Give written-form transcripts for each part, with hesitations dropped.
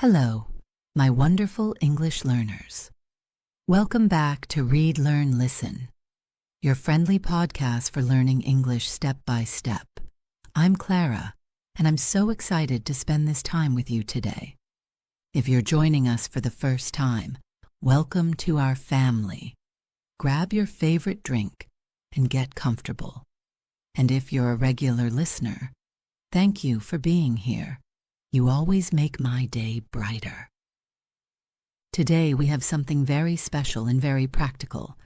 Hello, my wonderful English learners. Welcome back to Read, Learn, Listen, your friendly podcast for learning English step by step. I'm Clara, and I'm so excited to spend this time with you today. If you're joining us for the first time, welcome to our family. Grab your favorite drink and get comfortable. And if you're a regular listener, thank you for being here. You always make my day brighter. Today we have something very special and very practical.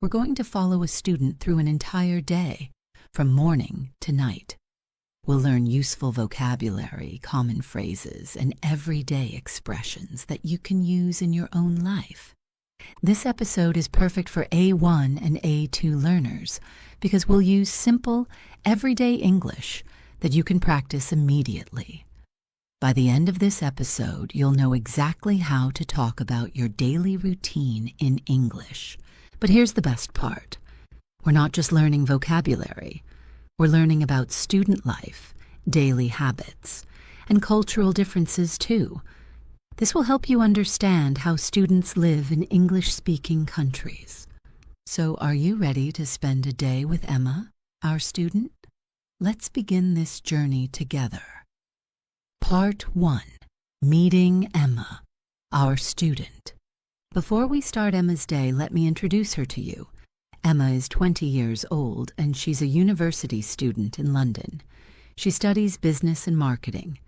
We're going to follow a student through an entire day, from morning to night. We'll learn useful vocabulary, common phrases, and everyday expressions that you can use in your own life. This episode is perfect for A1 and A2 learners because we'll use simple, everyday English that you can practice immediately. By the end of this episode, you'll know exactly how to talk about your daily routine in English. But here's the best part. We're not just learning vocabulary. We're learning about student life, daily habits, and cultural differences too. This will help you understand how students live in English-speaking countries. So are you ready to spend a day with Emma, our student? Let's begin this journey together. Part 1. Meeting Emma, our student. Before we start Emma's day, let me introduce her to you. Emma is 20 years old and she's a university student in London. She studies business and marketing.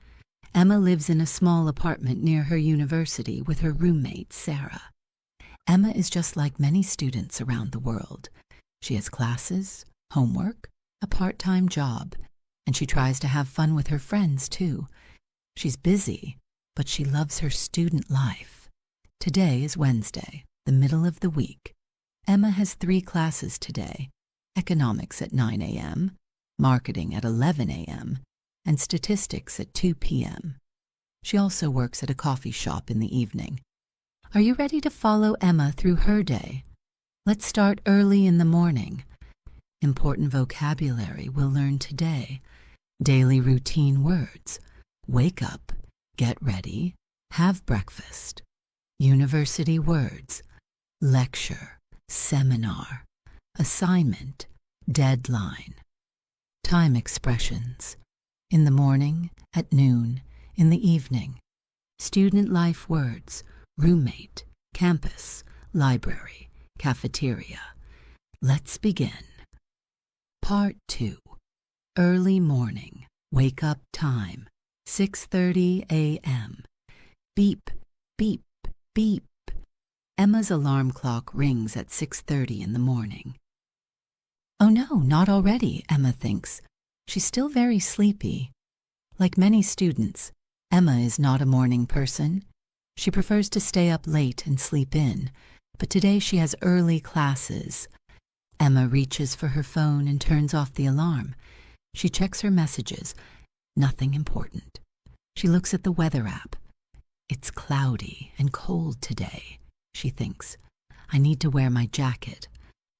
Emma lives in a small apartment near her university with her roommate, Sarah. Emma is just like many students around the world. She has classes, homework, a part-time job, and she tries to have fun with her friends too. She's busy, but she loves her student life. Today is Wednesday, the middle of the week. Emma has 3 classes today: economics at 9 a.m., marketing at 11 a.m., and statistics at 2 p.m. She also works at a coffee shop in the evening. Are you ready to follow Emma through her day? Let's start early in the morning. Important vocabulary we'll learn today. Daily routine words. Wake up, get ready, have breakfast. University words. Lecture, seminar, assignment, deadline. Time expressions. In the morning, at noon, in the evening. Student life words. Roommate, campus, library, cafeteria. Let's begin. Part 2. Early morning. Wake up time. 6:30 a.m. Beep, beep, beep. Emma's alarm clock rings at 6:30 in the morning. Oh no, not already, Emma thinks. She's still very sleepy. Like many students, Emma is not a morning person. She prefers to stay up late and sleep in, but today she has early classes. Emma reaches for her phone and turns off the alarm. She checks her messages. Nothing important. She looks at the weather app. It's cloudy and cold today, she thinks. I need to wear my jacket.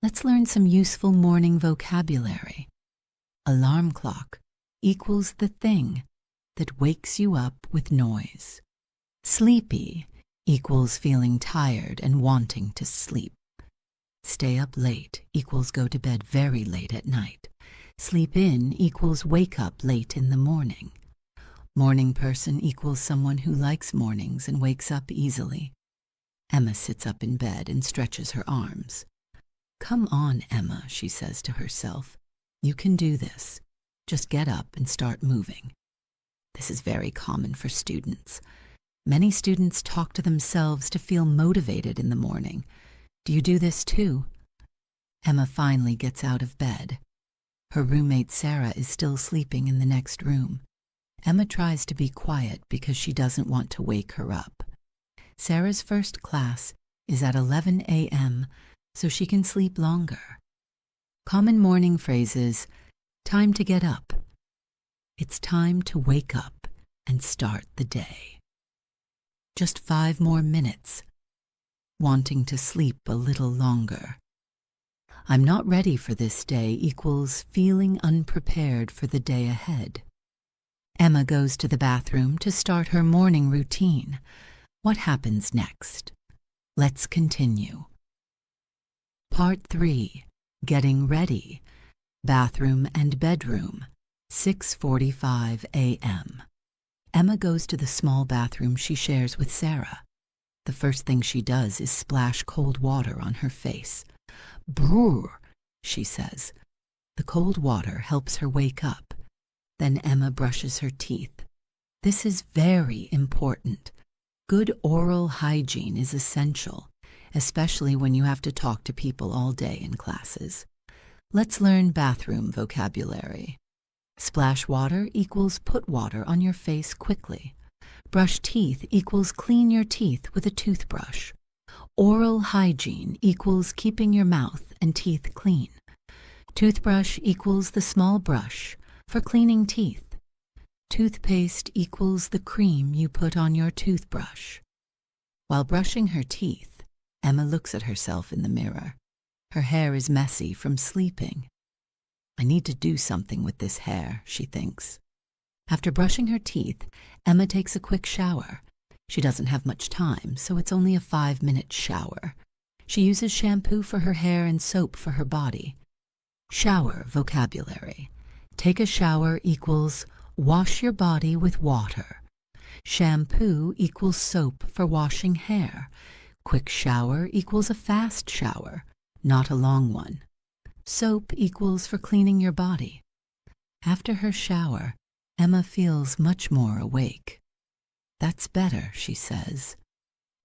Let's learn some useful morning vocabulary. Alarm clock equals the thing that wakes you up with noise. Sleepy equals feeling tired and wanting to sleep. Stay up late equals go to bed very late at night. Sleep in equals wake up late in the morning. Morning person equals someone who likes mornings and wakes up easily. Emma sits up in bed and stretches her arms. Come on, Emma, she says to herself. You can do this. Just get up and start moving. This is very common for students. Many students talk to themselves to feel motivated in the morning. Do you do this too? Emma finally gets out of bed. Her roommate Sarah is still sleeping in the next room. Emma tries to be quiet because she doesn't want to wake her up. Sarah's first class is at 11 a.m., so she can sleep longer. Common morning phrases. Time to get up. It's time to wake up and start the day. Just 5 more minutes. Wanting to sleep a little longer. I'm not ready for this day equals feeling unprepared for the day ahead. Emma goes to the bathroom to start her morning routine. What happens next? Let's continue. Part 3. Getting ready. Bathroom and bedroom. 6:45 a.m. Emma goes to the small bathroom she shares with Sarah. The first thing she does is splash cold water on her face. "Brrr," she says. The cold water helps her wake up. Then Emma brushes her teeth. This is very important. Good oral hygiene is essential, especially when you have to talk to people all day in classes. Let's learn bathroom vocabulary. Splash water equals put water on your face quickly. Brush teeth equals clean your teeth with a toothbrush. Oral hygiene equals keeping your mouth and teeth clean. Toothbrush equals the small brush for cleaning teeth. Toothpaste equals the cream you put on your toothbrush. While brushing her teeth, Emma looks at herself in the mirror. Her hair is messy from sleeping. I need to do something with this hair, she thinks. After brushing her teeth, Emma takes a quick shower. She doesn't have much time, so it's only a 5-minute shower. She uses shampoo for her hair and soap for her body. Shower vocabulary. Take a shower equals wash your body with water. Shampoo equals soap for washing hair. Quick shower equals a fast shower, not a long one. Soap equals for cleaning your body. After her shower, Emma feels much more awake. That's better, she says.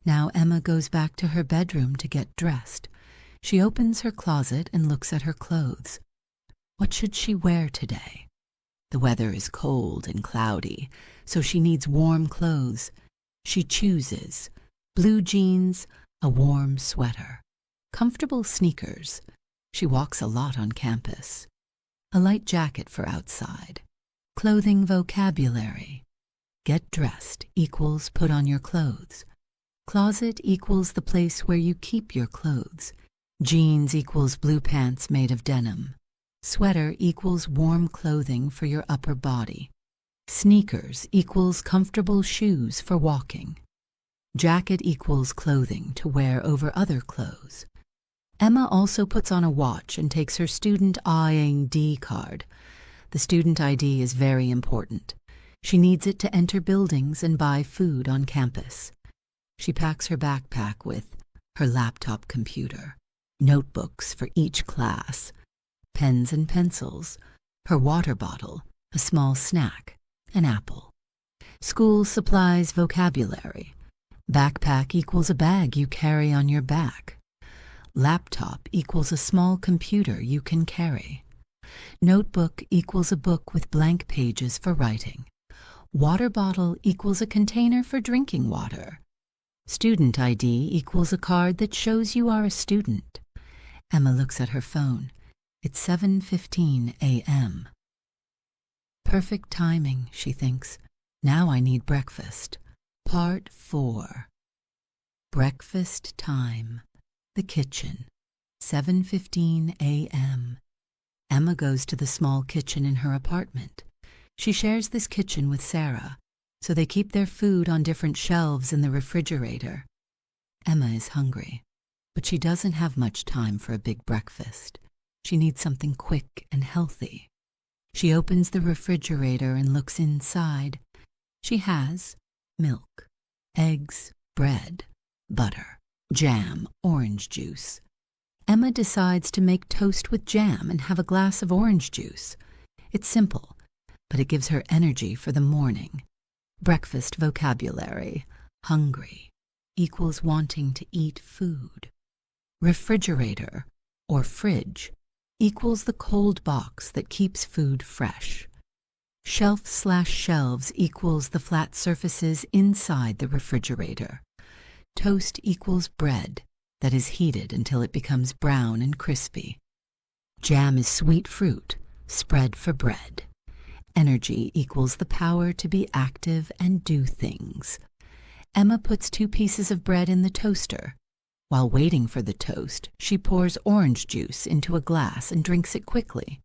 Now Emma goes back to her bedroom to get dressed. She opens her closet and looks at her clothes. What should she wear today? The weather is cold and cloudy, so she needs warm clothes. She chooses blue jeans, a warm sweater, comfortable sneakers. She walks a lot on campus. A light jacket for outside. Clothing vocabulary. Get dressed equals put on your clothes. Closet equals the place where you keep your clothes. Jeans equals blue pants made of denim. Sweater equals warm clothing for your upper body. Sneakers equals comfortable shoes for walking. Jacket equals clothing to wear over other clothes. Emma also puts on a watch and takes her student ID card. The student ID is very important. She needs it to enter buildings and buy food on campus. She packs her backpack with her laptop computer, notebooks for each class, pens and pencils, her water bottle, a small snack, an apple. School supplies vocabulary. Backpack equals a bag you carry on your back. Laptop equals a small computer you can carry. Notebook equals a book with blank pages for writing. Water bottle equals a container for drinking water. Student ID equals a card that shows you are a student. Emma looks at her phone. It's 7:15 a.m. Perfect timing, she thinks. Now I need breakfast. Part 4. Breakfast time. The kitchen. 7:15 a.m. Emma goes to the small kitchen in her apartment. She shares this kitchen with Sarah, so they keep their food on different shelves in the refrigerator. Emma is hungry, but she doesn't have much time for a big breakfast. She needs something quick and healthy. She opens the refrigerator and looks inside. She has milk, eggs, bread, butter, jam, orange juice. Emma decides to make toast with jam and have a glass of orange juice. It's simple, but it gives her energy for the morning. Breakfast vocabulary. Hungry equals wanting to eat food. Refrigerator, or fridge, equals the cold box that keeps food fresh. Shelf/shelves equals the flat surfaces inside the refrigerator. Toast equals bread that is heated until it becomes brown and crispy. Jam is sweet fruit, spread for bread. Energy equals the power to be active and do things. Emma puts 2 pieces of bread in the toaster. While waiting for the toast, she pours orange juice into a glass and drinks it quickly.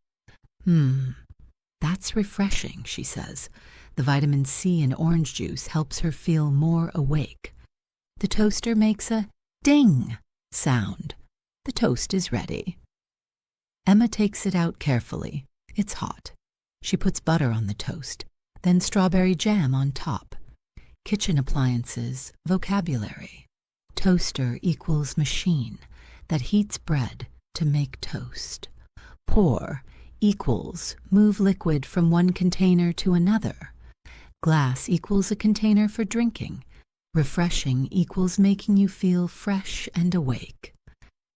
That's refreshing, she says. The vitamin C in orange juice helps her feel more awake. The toaster makes a ding sound. The toast is ready. Emma takes it out carefully. It's hot. She puts butter on the toast, then strawberry jam on top. Kitchen appliances, vocabulary. Toaster equals machine that heats bread to make toast. Pour equals move liquid from one container to another. Glass equals a container for drinking. Refreshing equals making you feel fresh and awake.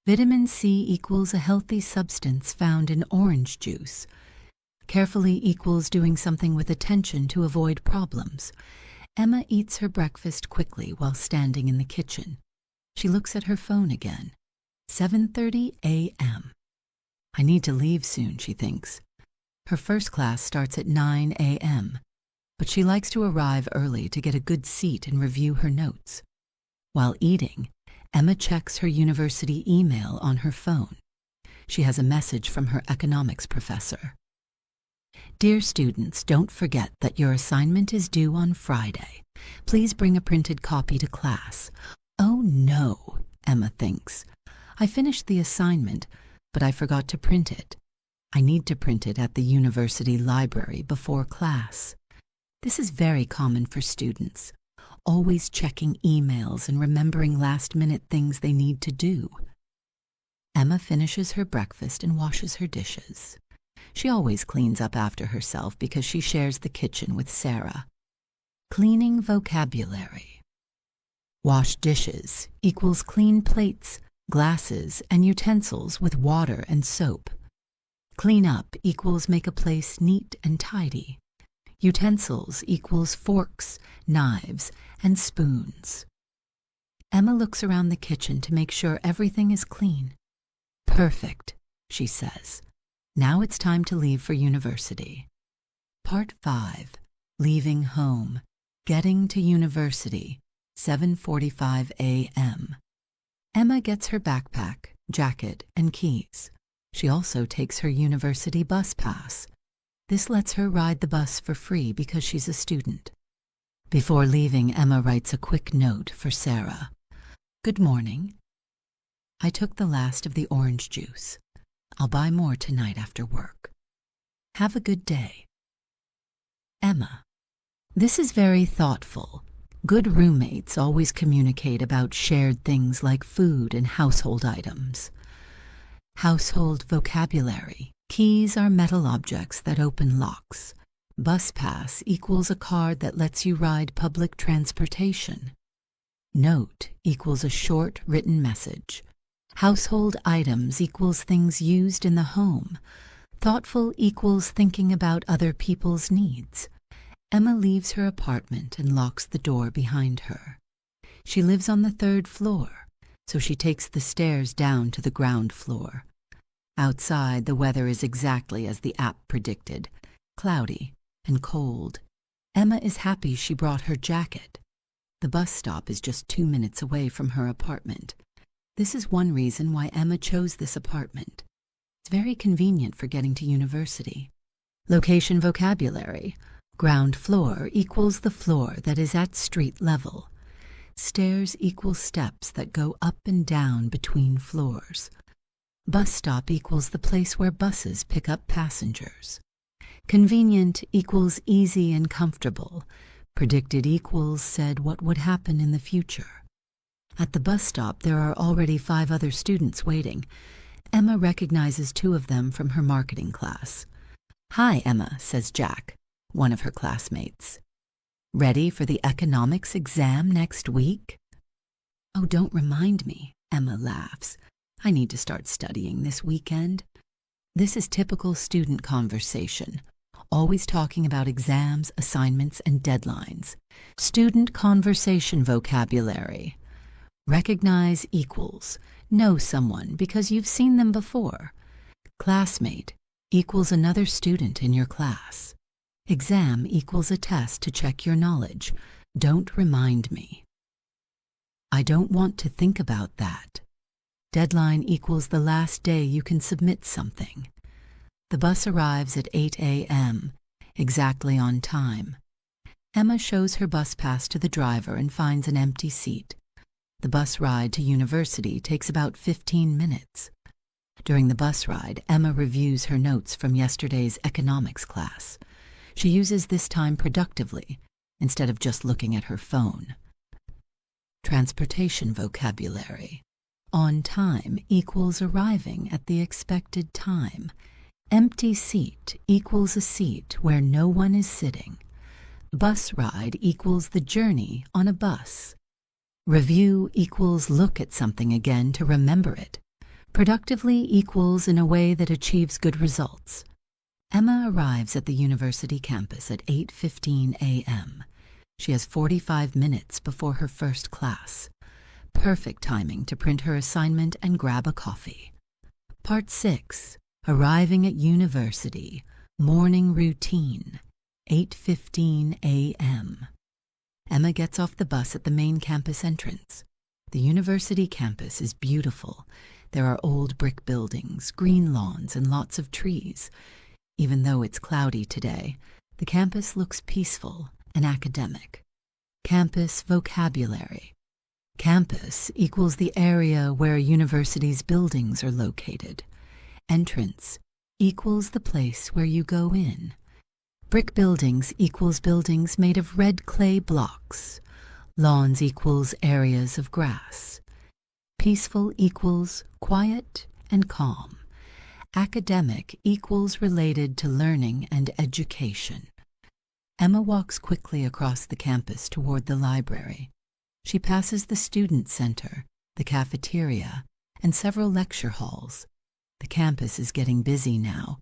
Vitamin C equals a healthy substance found in orange juice. Carefully equals doing something with attention to avoid problems. Emma eats her breakfast quickly while standing in the kitchen. She looks at her phone again. 7:30 a.m. I need to leave soon, she thinks. Her first class starts at 9 a.m., but she likes to arrive early to get a good seat and review her notes. While eating, Emma checks her university email on her phone. She has a message from her economics professor. Dear students, don't forget that your assignment is due on Friday. Please bring a printed copy to class. Oh no, Emma thinks. I finished the assignment, but I forgot to print it. I need to print it at the university library before class. This is very common for students, always checking emails and remembering last-minute things they need to do. Emma finishes her breakfast and washes her dishes. She always cleans up after herself because she shares the kitchen with Sarah. Cleaning vocabulary. Wash dishes equals clean plates, glasses, and utensils with water and soap. Clean up equals make a place neat and tidy. Utensils equals forks, knives, and spoons. Emma looks around the kitchen to make sure everything is clean. Perfect, she says. Now it's time to leave for university. Part 5. Leaving home. Getting to university. 7:45 a.m. Emma gets her backpack, jacket, and keys. She also takes her university bus pass. This lets her ride the bus for free because she's a student. Before leaving, Emma writes a quick note for Sarah. Good morning. I took the last of the orange juice. I'll buy more tonight after work. Have a good day. Emma. This is very thoughtful. Good roommates always communicate about shared things like food and household items. Household vocabulary. Keys are metal objects that open locks. Bus pass equals a card that lets you ride public transportation. Note equals a short written message. Household items equals things used in the home. Thoughtful equals thinking about other people's needs. Emma leaves her apartment and locks the door behind her. She lives on the 3rd floor, so she takes the stairs down to the ground floor. Outside, the weather is exactly as the app predicted, cloudy and cold. Emma is happy she brought her jacket. The bus stop is just 2 minutes away from her apartment. This is one reason why Emma chose this apartment. It's very convenient for getting to university. Location vocabulary. Ground floor equals the floor that is at street level. Stairs equal steps that go up and down between floors. Bus stop equals the place where buses pick up passengers. Convenient equals easy and comfortable. Predicted equals said what would happen in the future. At the bus stop, there are already 5 other students waiting. Emma recognizes 2 of them from her marketing class. Hi, Emma, says Jack, one of her classmates. Ready for the economics exam next week? Oh, don't remind me, Emma laughs. I need to start studying this weekend. This is typical student conversation, always talking about exams, assignments, and deadlines. Student conversation vocabulary. Recognize equals know someone because you've seen them before. Classmate equals another student in your class. Exam equals a test to check your knowledge. Don't remind me. I don't want to think about that. Deadline equals the last day you can submit something. The bus arrives at 8 a.m., exactly on time. Emma shows her bus pass to the driver and finds an empty seat. The bus ride to university takes about 15 minutes. During the bus ride, Emma reviews her notes from yesterday's economics class. She uses this time productively, instead of just looking at her phone. Transportation vocabulary. On time equals arriving at the expected time. Empty seat equals a seat where no one is sitting. Bus ride equals the journey on a bus. Review equals look at something again to remember it. Productively equals in a way that achieves good results. Emma arrives at the university campus at 8:15 a.m. She has 45 minutes before her first class. Perfect timing to print her assignment and grab a coffee. Part 6. Arriving at university. Morning routine. 8:15 a.m. Emma gets off the bus at the main campus entrance. The university campus is beautiful. There are old brick buildings, green lawns, and lots of trees. Even though it's cloudy today, the campus looks peaceful and academic. Campus vocabulary. Campus equals the area where a university's buildings are located. Entrance equals the place where you go in. Brick buildings equals buildings made of red clay blocks. Lawns equals areas of grass. Peaceful equals quiet and calm. Academic equals related to learning and education. Emma walks quickly across the campus toward the library. She passes the student center, the cafeteria, and several lecture halls. The campus is getting busy now.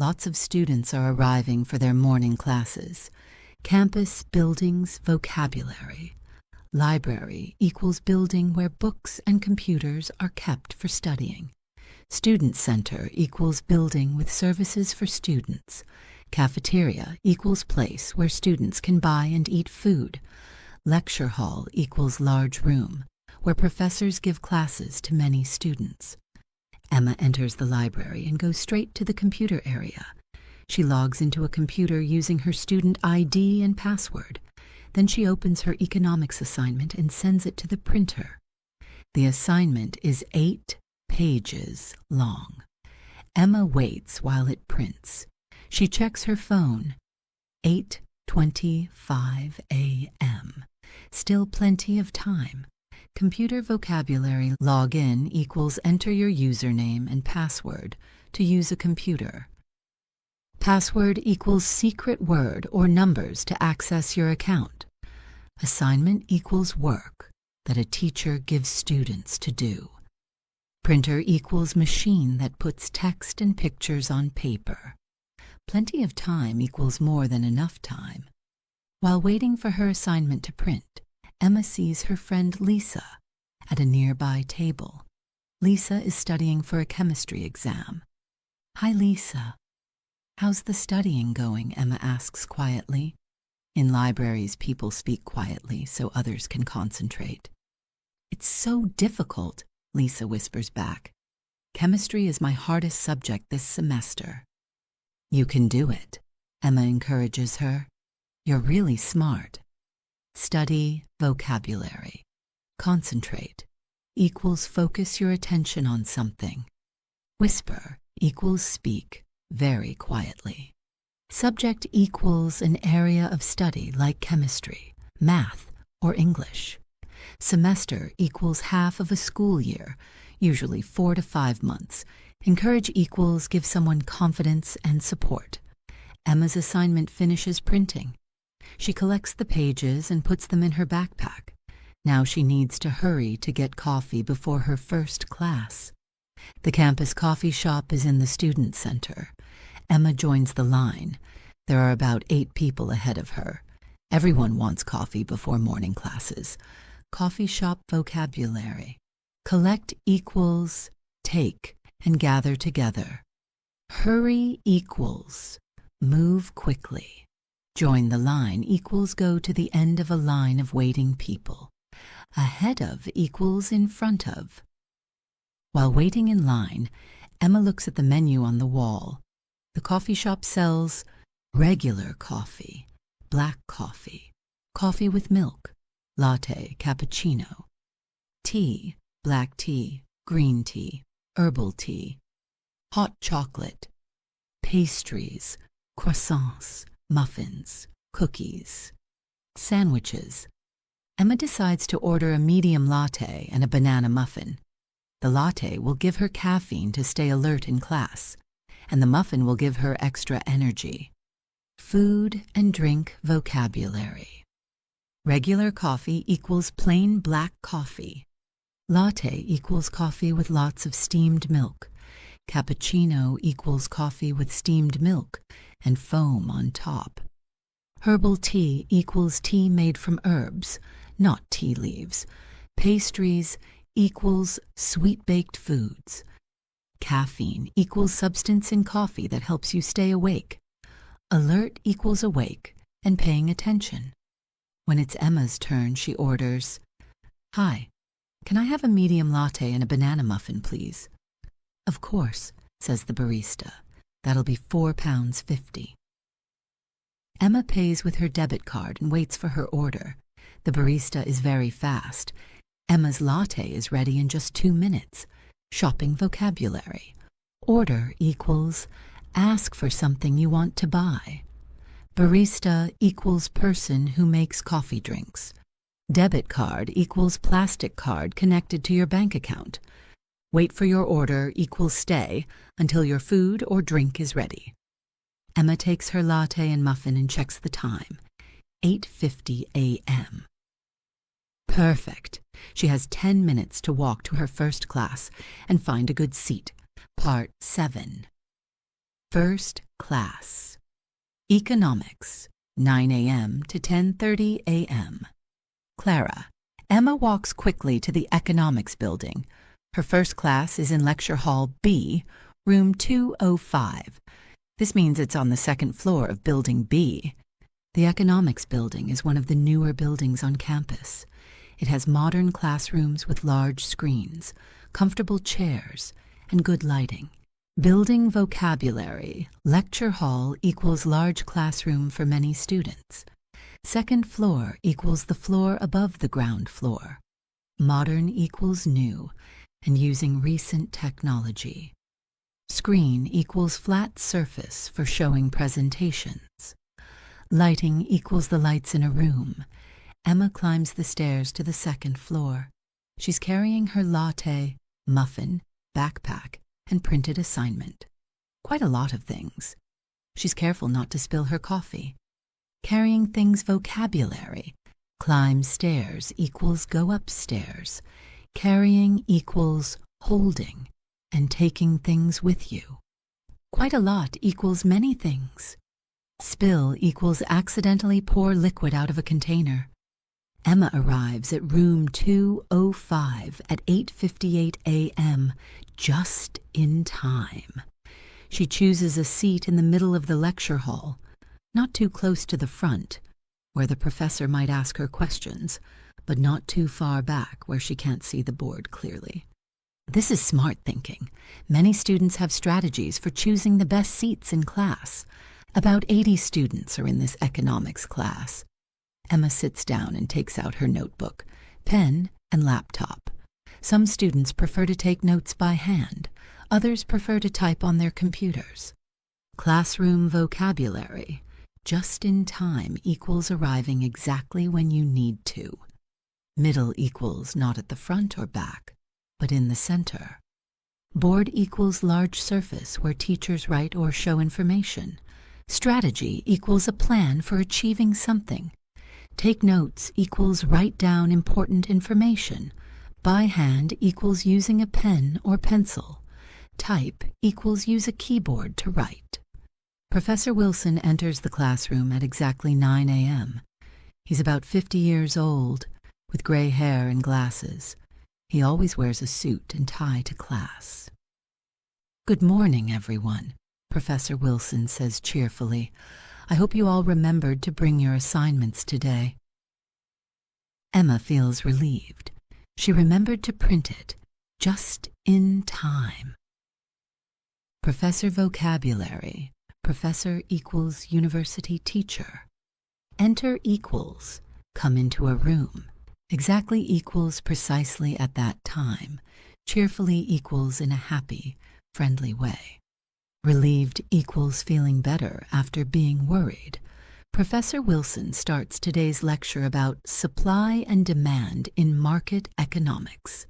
Lots of students are arriving for their morning classes. Campus, buildings, vocabulary. Library equals building where books and computers are kept for studying. Student center equals building with services for students. Cafeteria equals place where students can buy and eat food. Lecture hall equals large room, where professors give classes to many students. Emma enters the library and goes straight to the computer area. She logs into a computer using her student ID and password. Then she opens her economics assignment and sends it to the printer. The assignment is 8 pages long. Emma waits while it prints. She checks her phone. 8:25 a.m. Still plenty of time. Computer vocabulary login equals enter your username and password to use a computer. Password equals secret word or numbers to access your account. Assignment equals work that a teacher gives students to do. Printer equals machine that puts text and pictures on paper. Plenty of time equals more than enough time. While waiting for her assignment to print, Emma sees her friend Lisa at a nearby table. Lisa is studying for a chemistry exam. "Hi, Lisa. How's the studying going?" Emma asks quietly. In libraries, people speak quietly so others can concentrate. "It's so difficult," Lisa whispers back. "Chemistry is my hardest subject this semester." "You can do it," Emma encourages her. "You're really smart." Study vocabulary. Concentrate equals focus your attention on something. Whisper equals speak very quietly. Subject equals an area of study like chemistry, math, or English. Semester equals half of a school year, usually 4 to 5 months. Encourage equals give someone confidence and support. Emma's assignment finishes printing. She collects the pages and puts them in her backpack. Now she needs to hurry to get coffee before her first class. The campus coffee shop is in the student center. Emma joins the line. There are about 8 people ahead of her. Everyone wants coffee before morning classes. Coffee shop vocabulary. Collect equals take and gather together. Hurry equals move quickly. Join the line equals go to the end of a line of waiting people. Ahead of equals in front of. While waiting in line, Emma looks at the menu on the wall. The coffee shop sells regular coffee, black coffee, coffee with milk, latte, cappuccino. Tea, black tea, green tea, herbal tea. Hot chocolate. Pastries, croissants, muffins, cookies. Sandwiches. Emma decides to order a medium latte and a banana muffin. The latte will give her caffeine to stay alert in class, and the muffin will give her extra energy. Food and drink vocabulary. Regular coffee equals plain black coffee. Latte equals coffee with lots of steamed milk. Cappuccino equals coffee with steamed milk and foam on top. Herbal tea equals tea made from herbs, not tea leaves. Pastries equals sweet-baked foods. Caffeine equals substance in coffee that helps you stay awake. Alert equals awake and paying attention. When it's Emma's turn, she orders, "Hi, can I have a medium latte and a banana muffin, please?" "Of course," says the barista. "That'll be £4.50. Emma pays with her debit card and waits for her order. The barista is very fast. Emma's latte is ready in just 2 minutes. Shopping vocabulary. Order equals ask for something you want to buy. Barista equals person who makes coffee drinks. Debit card equals plastic card connected to your bank account. Wait for your order equals stay until your food or drink is ready. Emma takes her latte and muffin and checks the time. 8:50 a.m. Perfect. She has 10 minutes to walk to her first class and find a good seat. Part 7. First class. Economics, 9 a.m. to 10:30 a.m. Clara. Emma walks quickly to the economics building. Her first class is in lecture hall B, room 205. This means it's on the second floor of building B. The economics building is one of the newer buildings on campus. It has modern classrooms with large screens, comfortable chairs, and good lighting. Building vocabulary. Lecture hall equals large classroom for many students. Second floor equals the floor above the ground floor. Modern equals new and using recent technology. Screen equals flat surface for showing presentations. Lighting equals the lights in a room. Emma climbs the stairs to the second floor. She's carrying her latte, muffin, backpack, and printed assignment. Quite a lot of things. She's careful not to spill her coffee. Carrying things vocabulary. Climb stairs equals go upstairs. Carrying equals holding and taking things with you. Quite a lot equals many things. Spill equals accidentally pour liquid out of a container. Emma arrives at room 205 at 8:58 a.m. just in time. She chooses a seat in the middle of the lecture hall, not too close to the front, where the professor might ask her questions, but not too far back where she can't see the board clearly. This is smart thinking. Many students have strategies for choosing the best seats in class. About 80 students are in this economics class. Emma sits down and takes out her notebook, pen, and laptop. Some students prefer to take notes by hand. Others prefer to type on their computers. Classroom vocabulary. Just in time equals arriving exactly when you need to. Middle equals not at the front or back, but in the center. Board equals large surface where teachers write or show information. Strategy equals a plan for achieving something. Take notes equals write down important information. By hand equals using a pen or pencil. Type equals use a keyboard to write. Professor Wilson enters the classroom at exactly 9 a.m. He's about 50 years old, with gray hair and glasses. He always wears a suit and tie to class. "Good morning, everyone," Professor Wilson says cheerfully. "I hope you all remembered to bring your assignments today." Emma feels relieved. She remembered to print it just in time. Professor vocabulary. Professor equals university teacher. Enter equals come into a room. Exactly equals precisely at that time. Cheerfully equals in a happy, friendly way. Relieved equals feeling better after being worried. Professor Wilson starts today's lecture about supply and demand in market economics.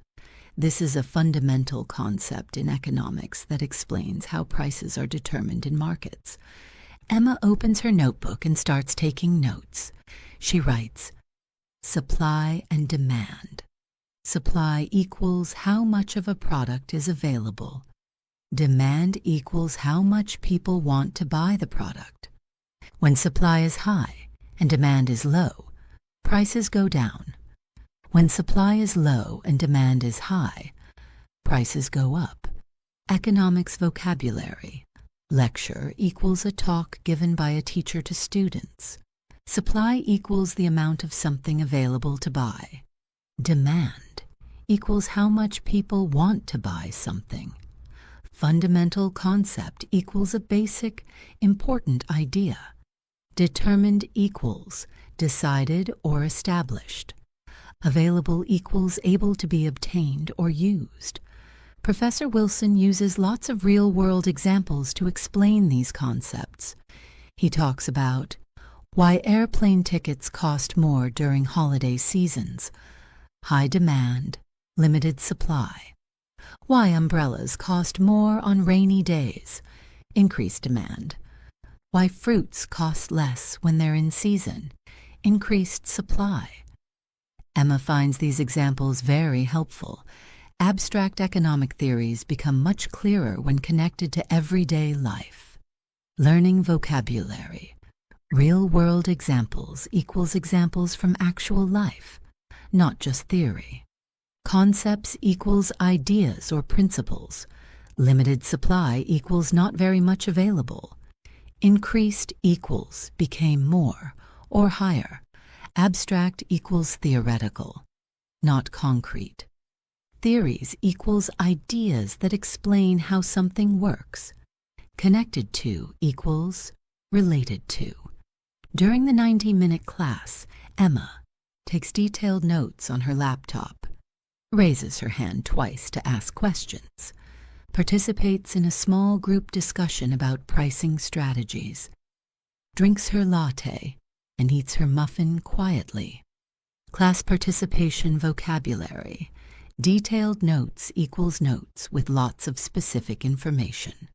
This is a fundamental concept in economics that explains how prices are determined in markets. Emma opens her notebook and starts taking notes. She writes, supply and demand. Supply equals how much of a product is available. Demand equals how much people want to buy the product. When supply is high and demand is low, prices go down. When supply is low and demand is high, prices go up. Economics vocabulary. Lecture equals a talk given by a teacher to students. Supply equals the amount of something available to buy. Demand equals how much people want to buy something. Fundamental concept equals a basic, important idea. Determined equals decided or established. Available equals able to be obtained or used. Professor Wilson uses lots of real-world examples to explain these concepts. He talks about why airplane tickets cost more during holiday seasons, high demand, limited supply. Why umbrellas cost more on rainy days, increased demand. Why fruits cost less when they're in season, increased supply. Emma finds these examples very helpful. Abstract economic theories become much clearer when connected to everyday life. Learning vocabulary. Real-world examples equals examples from actual life, not just theory. Concepts equals ideas or principles. Limited supply equals not very much available. Increased equals became more or higher. Abstract equals theoretical, not concrete. Theories equals ideas that explain how something works. Connected to equals related to. During the 90-minute class, Emma takes detailed notes on her laptop, raises her hand twice to ask questions, participates in a small group discussion about pricing strategies, drinks her latte, and eats her muffin quietly. Class participation vocabulary. Detailed notes equals notes with lots of specific information.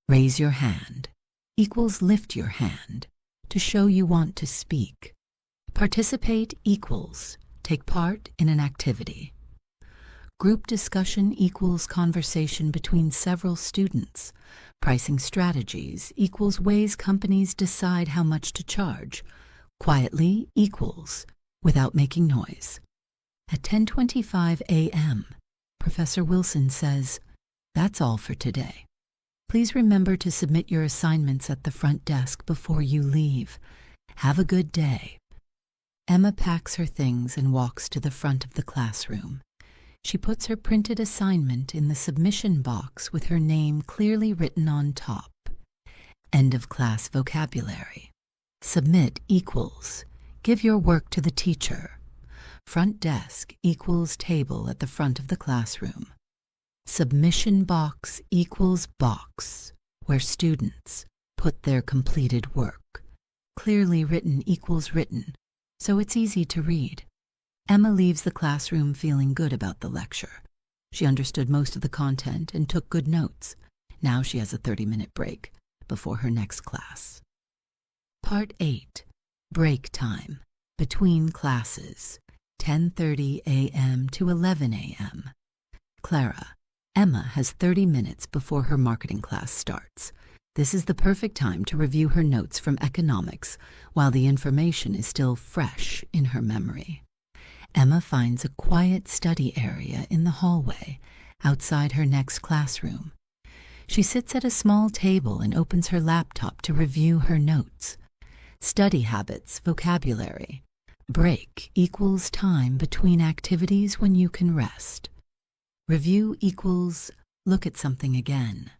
Raise your hand equals lift your hand to show you want to speak. Participate equals take part in an activity. Group discussion equals conversation between several students. Pricing strategies equals ways companies decide how much to charge. Quietly equals without making noise. At 10:25 a.m., Professor Wilson says, "That's all for today. Please remember to submit your assignments at the front desk before you leave. Have a good day." Emma packs her things and walks to the front of the classroom. She puts her printed assignment in the submission box with her name clearly written on top. End of class vocabulary. Submit equals give your work to the teacher. Front desk equals table at the front of the classroom. Submission box equals box where students put their completed work. Clearly written equals written, so it's easy to read. Emma leaves the classroom feeling good about the lecture. She understood most of the content and took good notes. Now she has a 30-minute break before her next class. Part 8. Break time. Between classes. 10:30 a.m. to 11 a.m. Clara. Emma has 30 minutes before her marketing class starts. This is the perfect time to review her notes from economics while the information is still fresh in her memory. Emma finds a quiet study area in the hallway outside her next classroom. She sits at a small table and opens her laptop to review her notes. Study habits, vocabulary. Break equals time between activities when you can rest. Review equals look at something again.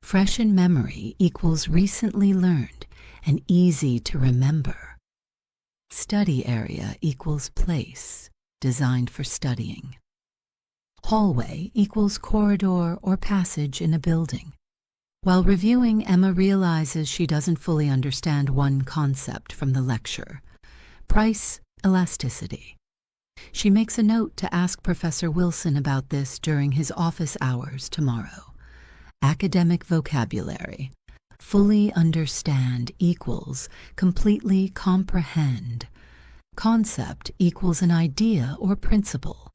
Fresh in memory equals recently learned and easy to remember. Study area equals place, designed for studying. Hallway equals corridor or passage in a building. While reviewing, Emma realizes she doesn't fully understand one concept from the lecture: price elasticity. She makes a note to ask Professor Wilson about this during his office hours tomorrow. Academic vocabulary. Fully understand equals completely comprehend. Concept equals an idea or principle.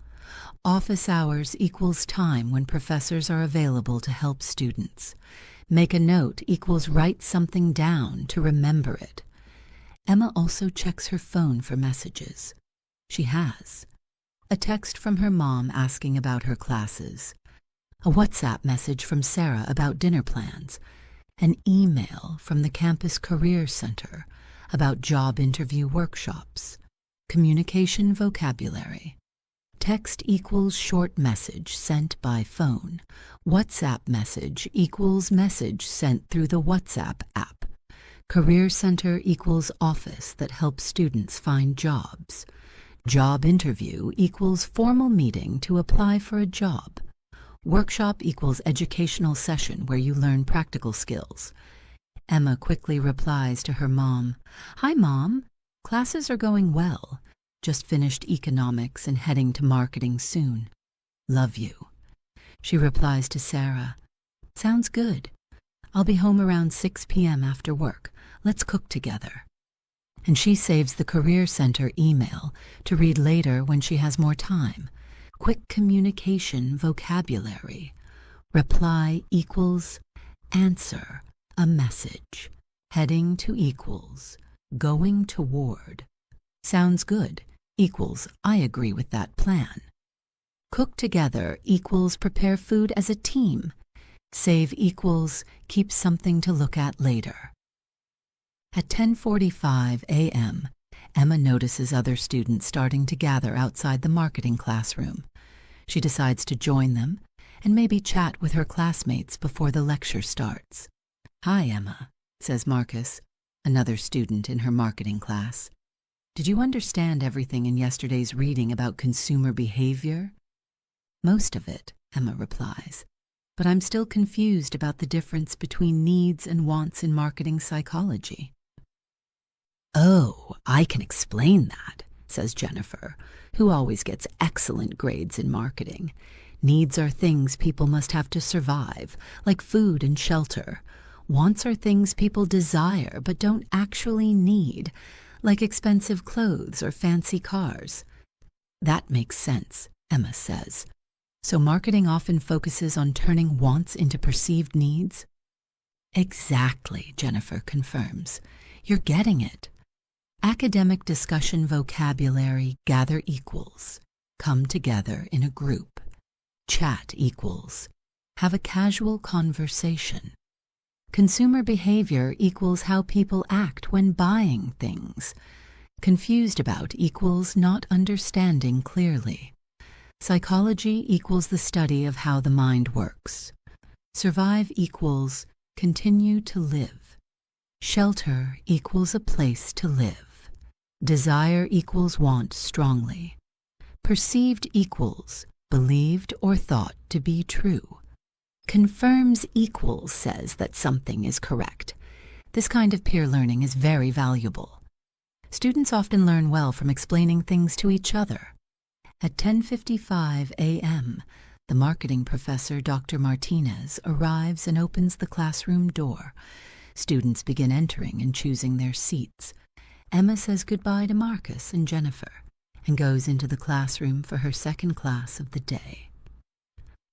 Office hours equals time when professors are available to help students. Make a note equals write something down to remember it. Emma also checks her phone for messages. She has a text from her mom asking about her classes, a WhatsApp message from Sarah about dinner plans, an email from the Campus Career Center about job interview workshops. Communication vocabulary. Text equals short message sent by phone. WhatsApp message equals message sent through the WhatsApp app. Career Center equals office that helps students find jobs. Job interview equals formal meeting to apply for a job. Workshop equals educational session where you learn practical skills. Emma quickly replies to her mom, "Hi, Mom. Classes are going well. Just finished economics and heading to marketing soon. Love you." She replies to Sarah, "Sounds good. I'll be home around 6 p.m. after work. Let's cook together." And she saves the Career Center email to read later when she has more time. Quick communication vocabulary. Reply equals answer, a message. Heading to equals going toward. Sounds good equals I agree with that plan. Cook together equals prepare food as a team. Save equals keep something to look at later. At 10:45 a.m., Emma notices other students starting to gather outside the marketing classroom. She decides to join them and maybe chat with her classmates before the lecture starts. "Hi, Emma," says Marcus, another student in her marketing class. "Did you understand everything in yesterday's reading about consumer behavior?" "Most of it," Emma replies, "but I'm still confused about the difference between needs and wants in marketing psychology." "Oh, I can explain that," says Jennifer, who always gets excellent grades in marketing. "Needs are things people must have to survive, like food and shelter. Wants are things people desire but don't actually need, like expensive clothes or fancy cars." "That makes sense," Emma says. "So marketing often focuses on turning wants into perceived needs?" "Exactly," Jennifer confirms. "You're getting it." Academic discussion vocabulary. Gather equals come together in a group. Chat equals have a casual conversation. Consumer behavior equals how people act when buying things. Confused about equals not understanding clearly. Psychology equals the study of how the mind works. Survive equals continue to live. Shelter equals a place to live. Desire equals want strongly. Perceived equals believed or thought to be true. Confirms equals says that something is correct. This kind of peer learning is very valuable. Students often learn well from explaining things to each other. At 10:55 a.m., the marketing professor, Dr. Martinez, arrives and opens the classroom door. Students begin entering and choosing their seats. Emma says goodbye to Marcus and Jennifer and goes into the classroom for her second class of the day.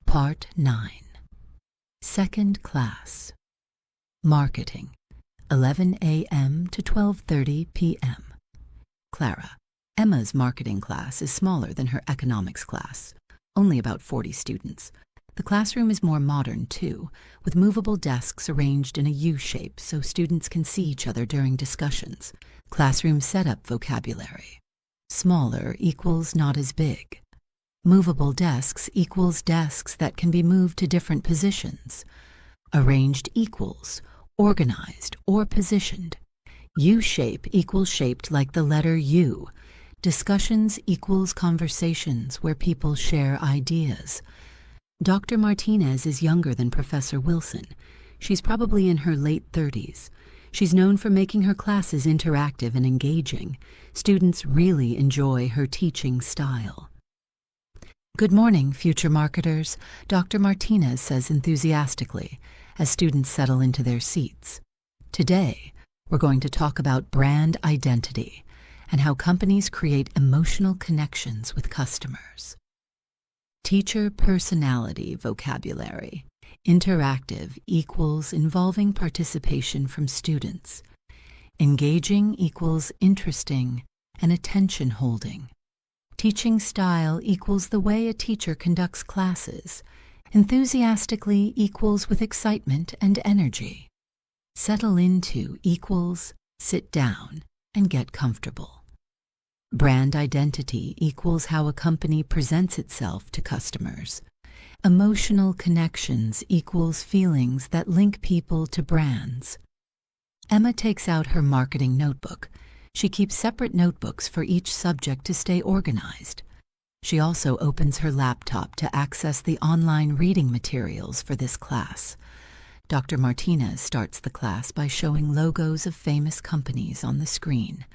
Part 9. Second class. Marketing, 11 a.m. to 12:30 p.m. Clara. Emma's marketing class is smaller than her economics class, only about 40 students. The classroom is more modern, too, with movable desks arranged in a U shape so students can see each other during discussions. Classroom setup vocabulary. Smaller equals not as big. Movable desks equals desks that can be moved to different positions. Arranged equals organized or positioned. U-shape equals shaped like the letter U. Discussions equals conversations where people share ideas. Dr. Martinez is younger than Professor Wilson. She's probably in her late 30s. She's known for making her classes interactive and engaging. Students really enjoy her teaching style. "Good morning, future marketers," Dr. Martinez says enthusiastically as students settle into their seats. Today, we're going to talk about brand identity and how companies create emotional connections with customers. Teacher personality vocabulary. Interactive equals involving participation from students. Engaging equals interesting and attention-holding. Teaching style equals the way a teacher conducts classes. Enthusiastically equals with excitement and energy. Settle into equals sit down and get comfortable. Brand identity equals how a company presents itself to customers. Emotional connections equals feelings that link people to brands. Emma takes out her marketing notebook. She keeps separate notebooks for each subject to stay organized. She also opens her laptop to access the online reading materials for this class. Dr. Martinez starts the class by showing logos of famous companies on the screen: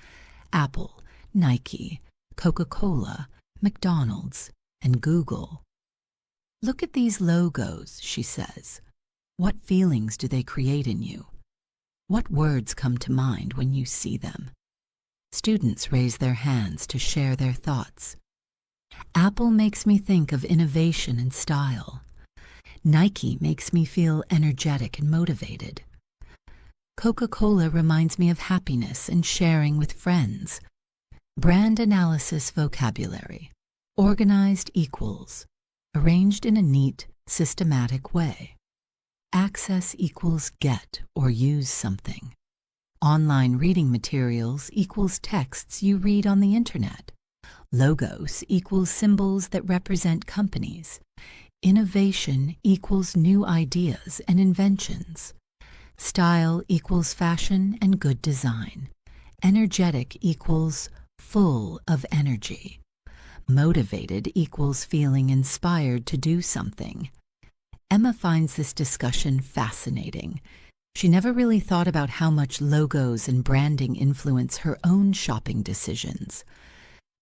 Apple, Nike, Coca-Cola, McDonald's, and Google. "Look at these logos," she says. "What feelings do they create in you? What words come to mind when you see them?" Students raise their hands to share their thoughts. "Apple makes me think of innovation and style. Nike makes me feel energetic and motivated. Coca-Cola reminds me of happiness and sharing with friends." Brand analysis vocabulary. Organized equals arranged in a neat, systematic way. Access equals get or use something. Online reading materials equals texts you read on the internet. Logos equals symbols that represent companies. Innovation equals new ideas and inventions. Style equals fashion and good design. Energetic equals full of energy. Motivated equals feeling inspired to do something. Emma finds this discussion fascinating. She never really thought about how much logos and branding influence her own shopping decisions.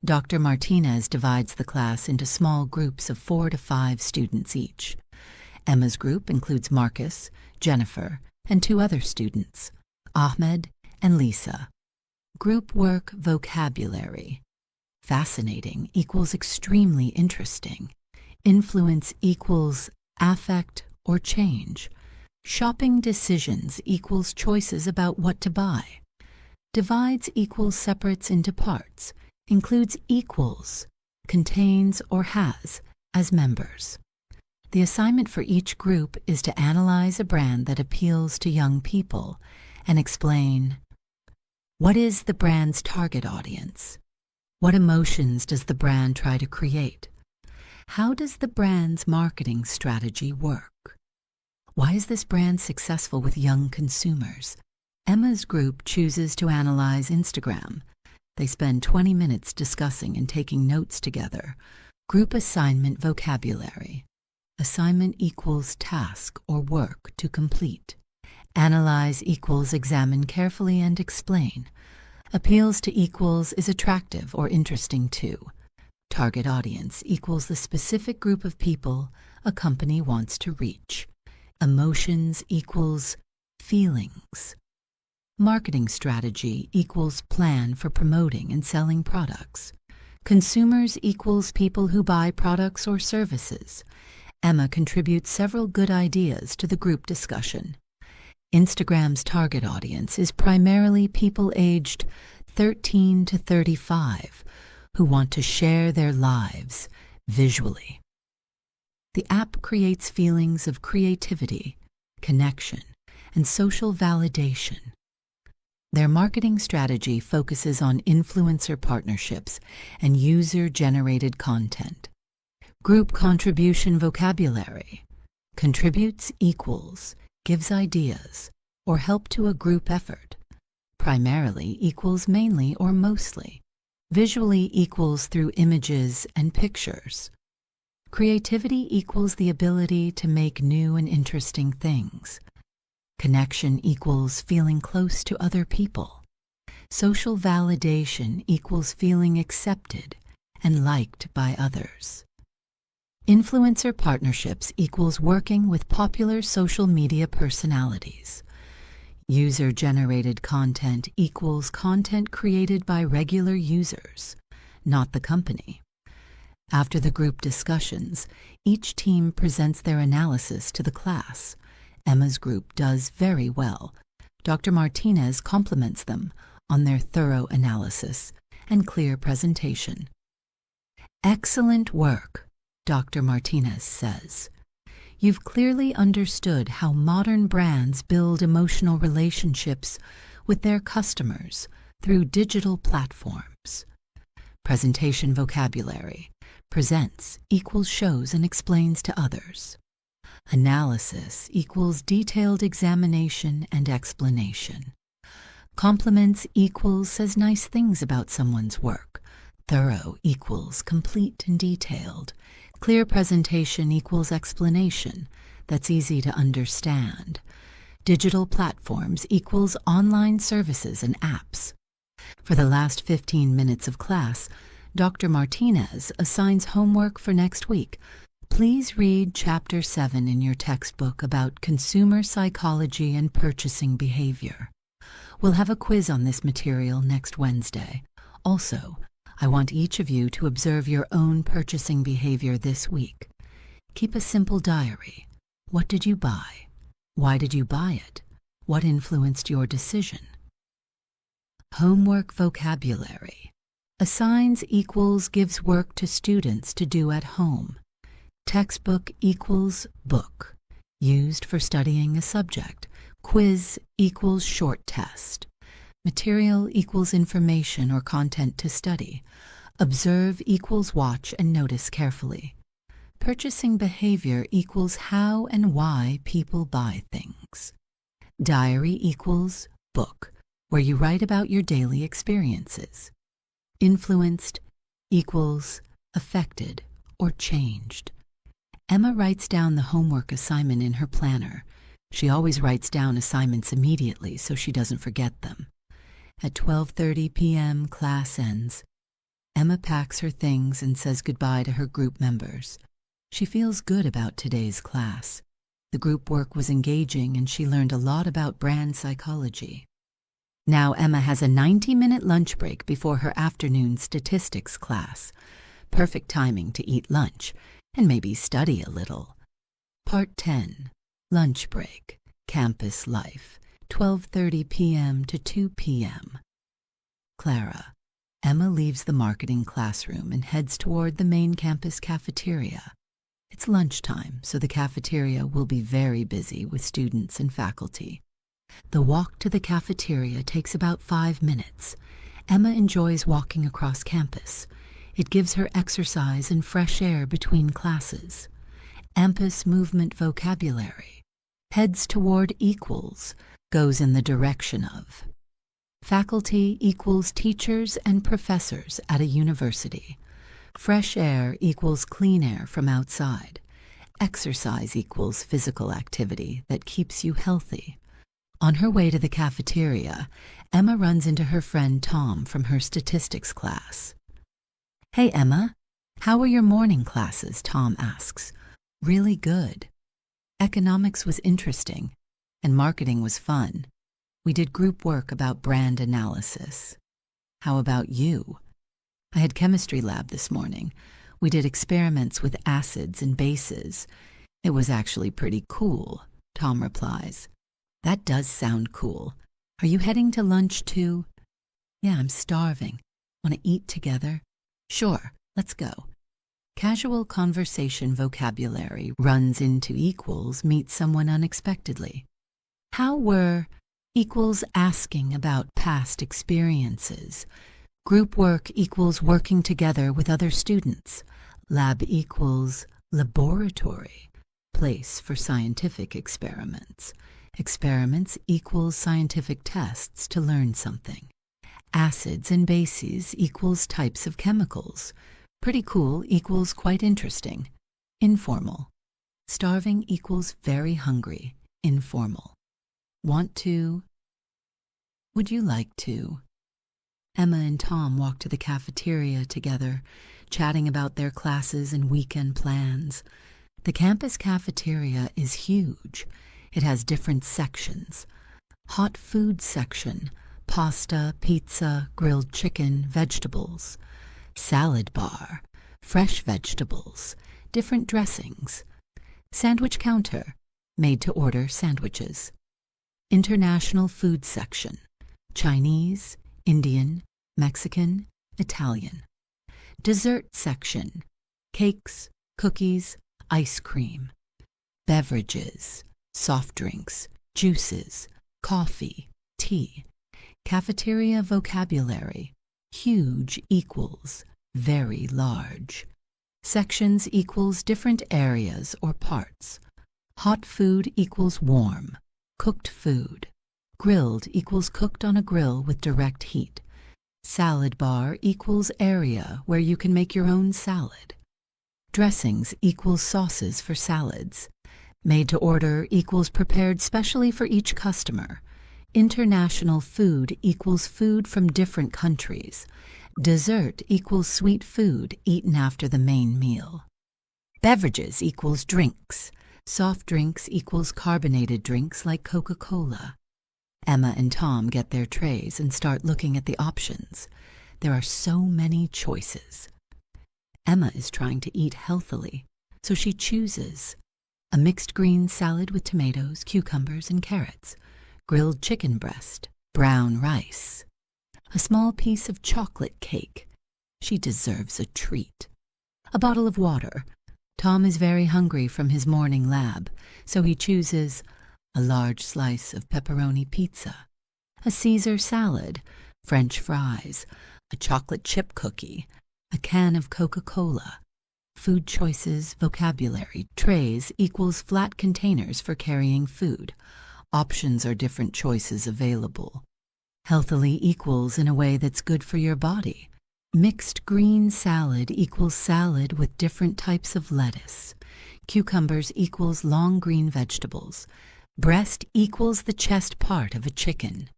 Dr. Martinez divides the class into small groups of 4 to 5 students each. Emma's group includes Marcus, Jennifer, and 2 other students, Ahmed and Lisa. Group work vocabulary. Fascinating equals extremely interesting. Influence equals affect or change. Shopping decisions equals choices about what to buy. Divides equals separates into parts. Includes equals, contains or has as members. The assignment for each group is to analyze a brand that appeals to young people and explain: what is the brand's target audience? What emotions does the brand try to create? How does the brand's marketing strategy work? Why is this brand successful with young consumers? Emma's group chooses to analyze Instagram. They spend 20 minutes discussing and taking notes together. Group assignment vocabulary. Assignment equals task or work to complete. Analyze equals examine carefully and explain. Appeals to equals is attractive or interesting to. Target audience equals the specific group of people a company wants to reach. Emotions equals feelings. Marketing strategy equals plan for promoting and selling products. Consumers equals people who buy products or services. Emma contributes several good ideas to the group discussion. Instagram's target audience is primarily people aged 13 to 35 who want to share their lives visually. The app creates feelings of creativity, connection, and social validation. Their marketing strategy focuses on influencer partnerships and user-generated content. Group contribution vocabulary. Contributes equals gives ideas or help to a group effort. Primarily equals mainly or mostly. Visually equals through images and pictures. Creativity equals the ability to make new and interesting things. Connection equals feeling close to other people. Social validation equals feeling accepted and liked by others. Influencer partnerships equals working with popular social media personalities. User-generated content equals content created by regular users, not the company. After the group discussions, each team presents their analysis to the class. Emma's group does very well. Dr. Martinez compliments them on their thorough analysis and clear presentation. "Excellent work," Dr. Martinez says. "You've clearly understood how modern brands build emotional relationships with their customers through digital platforms." Presentation vocabulary. Presents equals shows and explains to others. Analysis equals detailed examination and explanation. Compliments equals says nice things about someone's work. Thorough equals complete and detailed. Clear presentation equals explanation that's easy to understand. Digital platforms equals online services and apps. For the last 15 minutes of class, Dr. Martinez assigns homework for next week. Please read Chapter 7 in your textbook about consumer psychology and purchasing behavior. We'll have a quiz on this material next Wednesday. Also, I want each of you to observe your own purchasing behavior this week. Keep a simple diary. What did you buy? Why did you buy it? What influenced your decision? Homework vocabulary. Assigns equals gives work to students to do at home. Textbook equals book, used for studying a subject. Quiz equals short test. Material equals information or content to study. Observe equals watch and notice carefully. Purchasing behavior equals how and why people buy things. Diary equals book, where you write about your daily experiences. Influenced equals affected or changed. Emma writes down the homework assignment in her planner. She always writes down assignments immediately so she doesn't forget them. At 12:30 p.m., class ends. Emma packs her things and says goodbye to her group members. She feels good about today's class. The group work was engaging and she learned a lot about brand psychology. Now Emma has a 90-minute lunch break before her afternoon statistics class. Perfect timing to eat lunch and maybe study a little. Part 10. Lunch break. Campus life. 12:30 p.m. to 2 p.m. Clara. Emma leaves the marketing classroom and heads toward the main campus cafeteria. It's lunchtime, so the cafeteria will be very busy with students and faculty. The walk to the cafeteria takes about 5 minutes. Emma enjoys walking across campus. It gives her exercise and fresh air between classes. Campus movement vocabulary. Heads toward equals, goes in the direction of. Faculty equals teachers and professors at a university. Fresh air equals clean air from outside. Exercise equals physical activity that keeps you healthy. On her way to the cafeteria, Emma runs into her friend Tom from her statistics class. "Hey, Emma, how were your morning classes?" Tom asks. "Really good. Economics was interesting, and marketing was fun. We did group work about brand analysis. How about you?" "I had chemistry lab this morning. We did experiments with acids and bases. It was actually pretty cool," Tom replies. "That does sound cool. Are you heading to lunch too?" "Yeah, I'm starving. Want to eat together?" "Sure, let's go." Casual conversation vocabulary runs into equals meet someone unexpectedly. How were equals asking about past experiences. Group work equals working together with other students. Lab equals laboratory, place for scientific experiments. Experiments equals scientific tests to learn something. Acids and bases equals types of chemicals. Pretty cool equals quite interesting. Informal. Starving equals very hungry. Informal. Want to? Would you like to? Emma and Tom walked to the cafeteria together, chatting about their classes and weekend plans. The campus cafeteria is huge. It has different sections. Hot food section, pasta, pizza, grilled chicken, vegetables. Salad bar, fresh vegetables, different dressings. Sandwich counter, made-to-order sandwiches. International food section, Chinese, Indian, Mexican, Italian. Dessert section, cakes, cookies, ice cream. Beverages, soft drinks, juices, coffee, tea. Cafeteria vocabulary, huge equals very large. Sections equals different areas or parts. Hot food equals warm, cooked food. Grilled equals cooked on a grill with direct heat. Salad bar equals area where you can make your own salad. Dressings equals sauces for salads. Made to order equals prepared specially for each customer. International food equals food from different countries. Dessert equals sweet food eaten after the main meal. Beverages equals drinks. Soft drinks equals carbonated drinks like Coca-Cola. Emma and Tom get their trays and start looking at the options. There are so many choices. Emma is trying to eat healthily, so she chooses a mixed green salad with tomatoes, cucumbers, and carrots, grilled chicken breast, brown rice, a small piece of chocolate cake. She deserves a treat. A bottle of water. Tom is very hungry from his morning lab, so he chooses a large slice of pepperoni pizza, a Caesar salad, French fries, a chocolate chip cookie, a can of Coca-Cola. Food choices, vocabulary, trays equals flat containers for carrying food. Options are different choices available. Healthily equals in a way that's good for your body. Mixed green salad equals salad with different types of lettuce. Cucumbers equals long green vegetables. Breast equals the chest part of a chicken.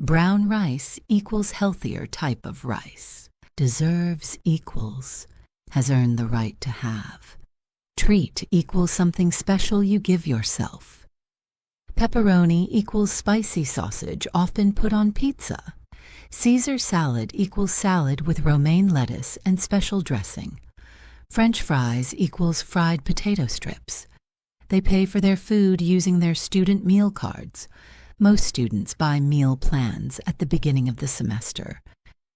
Brown rice equals healthier type of rice. Deserves equals has earned the right to have. Treat equals something special you give yourself. Pepperoni equals spicy sausage often put on pizza. Caesar salad equals salad with romaine lettuce and special dressing. French fries equals fried potato strips. They pay for their food using their student meal cards. Most students buy meal plans at the beginning of the semester.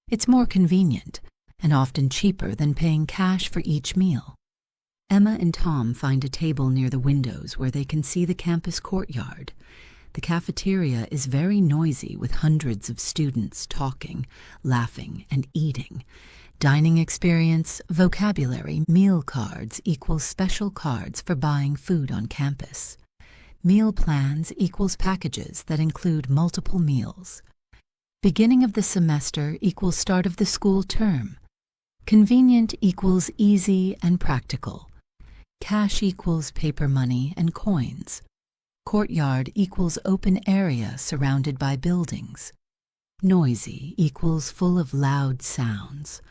It's more convenient and often cheaper than paying cash for each meal. Emma and Tom find a table near the windows where they can see the campus courtyard. The cafeteria is very noisy with hundreds of students talking, laughing, and eating. Dining experience, vocabulary, meal cards equals special cards for buying food on campus. Meal plans equals packages that include multiple meals. Beginning of the semester equals start of the school term. Convenient equals easy and practical. Cash equals paper money and coins. Courtyard equals open area surrounded by buildings. Noisy equals full of loud sounds.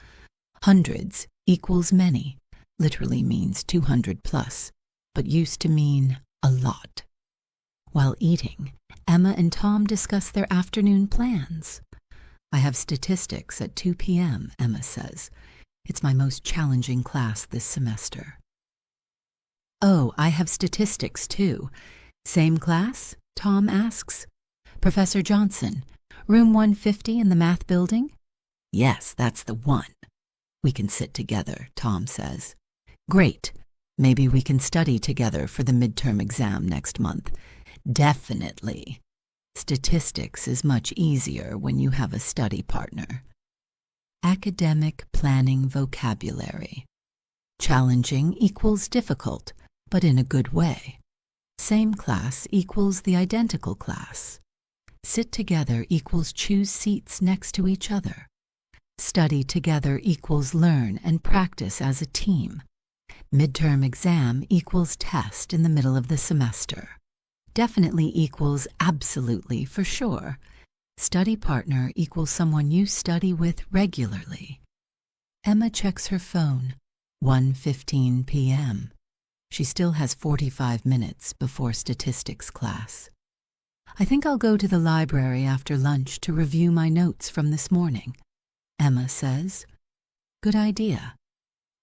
Hundreds equals many, literally means 200 plus, but used to mean a lot. While eating, Emma and Tom discuss their afternoon plans. I have statistics at 2 p.m., Emma says. It's my most challenging class this semester. Oh, I have statistics too. Same class? Tom asks. Professor Johnson, room 150 in the math building? Yes, that's the one. We can sit together, Tom says. Great. Maybe we can study together for the midterm exam next month. Definitely. Statistics is much easier when you have a study partner. Academic planning vocabulary. Challenging equals difficult, but in a good way. Same class equals the identical class. Sit together equals choose seats next to each other. Study together equals learn and practice as a team. Midterm exam equals test in the middle of the semester. Definitely equals absolutely for sure. Study partner equals someone you study with regularly. Emma checks her phone. 1:15 p.m. She still has 45 minutes before statistics class. I think I'll go to the library after lunch to review my notes from this morning, Emma says. Good idea.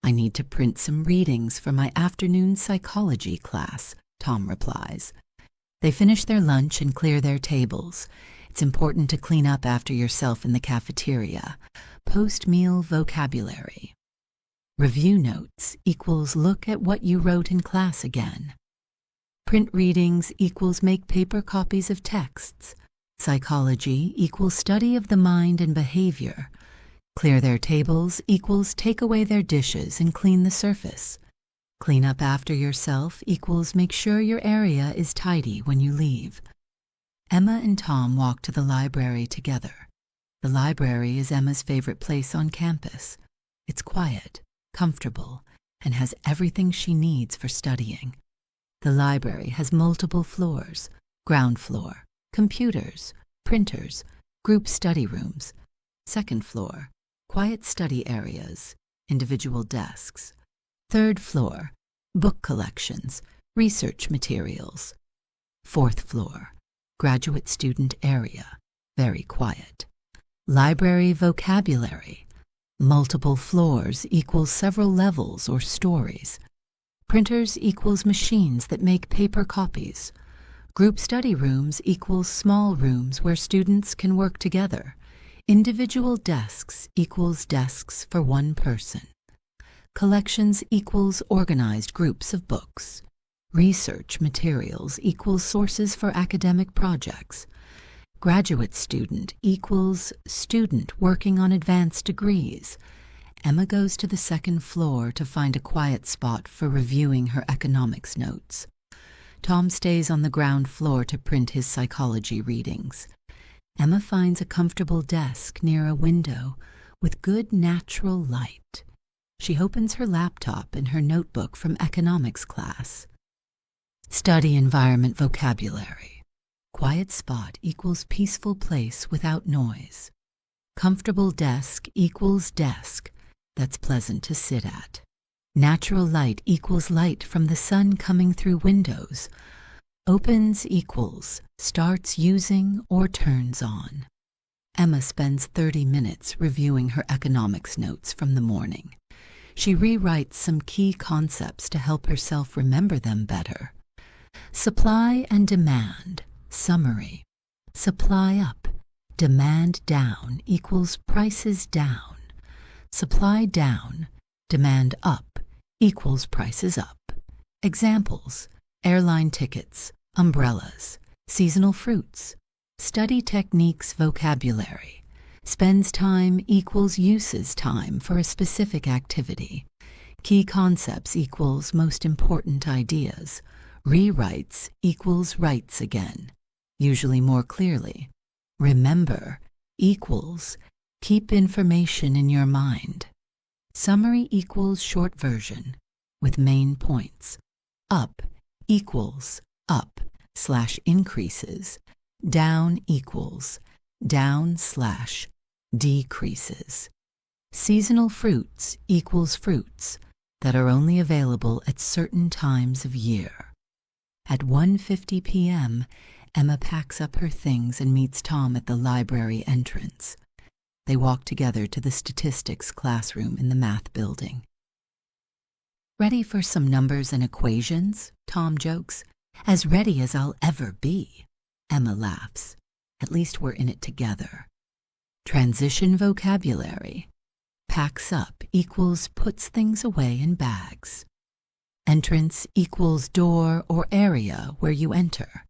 I need to print some readings for my afternoon psychology class, Tom replies. They finish their lunch and clear their tables. It's important to clean up after yourself in the cafeteria. Post-meal vocabulary. Review notes equals look at what you wrote in class again. Print readings equals make paper copies of texts. Psychology equals study of the mind and behavior. Clear their tables equals take away their dishes and clean the surface. Clean up after yourself equals make sure your area is tidy when you leave. Emma and Tom walk to the library together. The library is Emma's favorite place on campus. It's quiet, comfortable, and has everything she needs for studying. The library has multiple floors: ground floor, computers, printers, group study rooms. Second floor, quiet study areas, individual desks. Third floor, book collections, research materials. Fourth floor, graduate student area, very quiet. Library vocabulary. Multiple floors equals several levels or stories. Printers equals machines that make paper copies. Group study rooms equals small rooms where students can work together. Individual desks equals desks for one person. Collections equals organized groups of books. Research materials equals sources for academic projects. Graduate student equals student working on advanced degrees. Emma goes to the second floor to find a quiet spot for reviewing her economics notes. Tom stays on the ground floor to print his psychology readings. Emma finds a comfortable desk near a window with good natural light. She opens her laptop and her notebook from economics class. Study environment vocabulary. Quiet spot equals peaceful place without noise. Comfortable desk equals desk that's pleasant to sit at. Natural light equals light from the sun coming through windows. Opens equals starts using or turns on. Emma spends 30 minutes reviewing her economics notes from the morning. She rewrites some key concepts to help herself remember them better. Supply and demand. Summary. Supply up, demand down equals prices down. Supply down, demand up equals prices up. Examples: airline tickets, umbrellas, seasonal fruits. Study techniques vocabulary. Spends time equals uses time for a specific activity. Key concepts equals most important ideas. Rewrites equals writes again, usually more clearly. Remember equals keep information in your mind. Summary equals short version with main points. Up equals up / increases. Down equals down / decreases. Seasonal fruits equals fruits that are only available at certain times of year. At 1:50 p.m., Emma packs up her things and meets Tom at the library entrance. They walk together to the statistics classroom in the math building. Ready for some numbers and equations? Tom jokes. As ready as I'll ever be. Emma laughs. At least we're in it together. Transition vocabulary. Packs up equals puts things away in bags. Entrance equals door or area where you enter.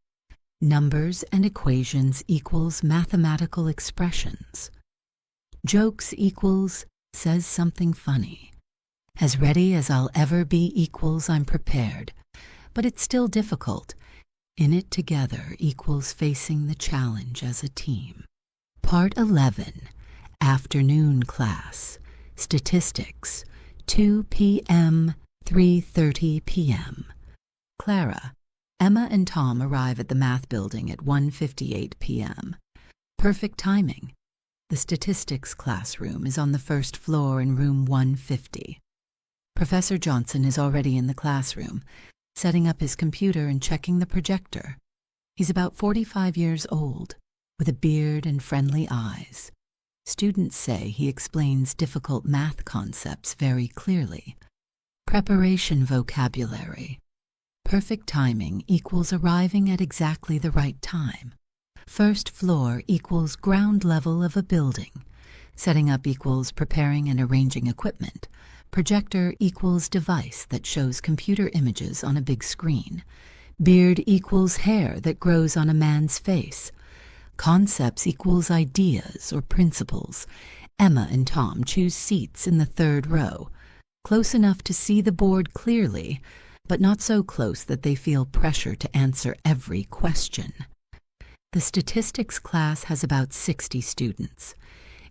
Numbers and equations equals mathematical expressions. Jokes equals says something funny. As ready as I'll ever be equals I'm prepared. But it's still difficult. In it together equals facing the challenge as a team. Part 11, Afternoon Class, Statistics, 2 p.m., 3:30 p.m. Clara, Emma and Tom arrive at the math building at 1:58 p.m. Perfect timing. The statistics classroom is on the first floor in room 150. Professor Johnson is already in the classroom, setting up his computer and checking the projector. He's about 45 years old, with a beard and friendly eyes. Students say he explains difficult math concepts very clearly. Preparation vocabulary. Perfect timing equals arriving at exactly the right time. First floor equals ground level of a building. Setting up equals preparing and arranging equipment. Projector equals device that shows computer images on a big screen. Beard equals hair that grows on a man's face. Concepts equals ideas or principles. Emma and Tom choose seats in the third row, close enough to see the board clearly, but not so close that they feel pressure to answer every question. The statistics class has about 60 students.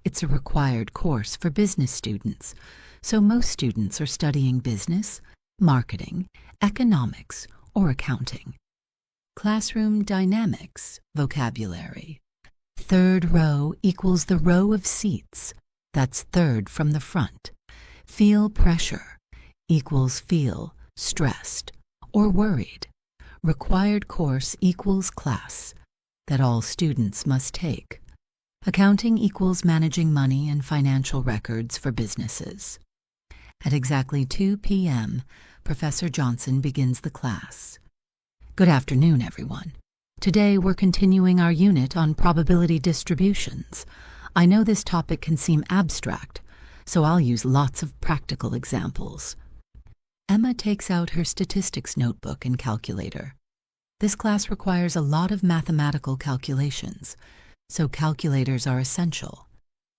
It's a required course for business students, so most students are studying business, marketing, economics, or accounting. Classroom dynamics, vocabulary. Third row equals the row of seats. That's third from the front. Feel pressure equals feel stressed or worried. Required course equals class that all students must take. Accounting equals managing money and financial records for businesses. At exactly 2 p.m., Professor Johnson begins the class. Good afternoon, everyone. Today we're continuing our unit on probability distributions. I know this topic can seem abstract, so I'll use lots of practical examples. Emma takes out her statistics notebook and calculator. This class requires a lot of mathematical calculations, so calculators are essential.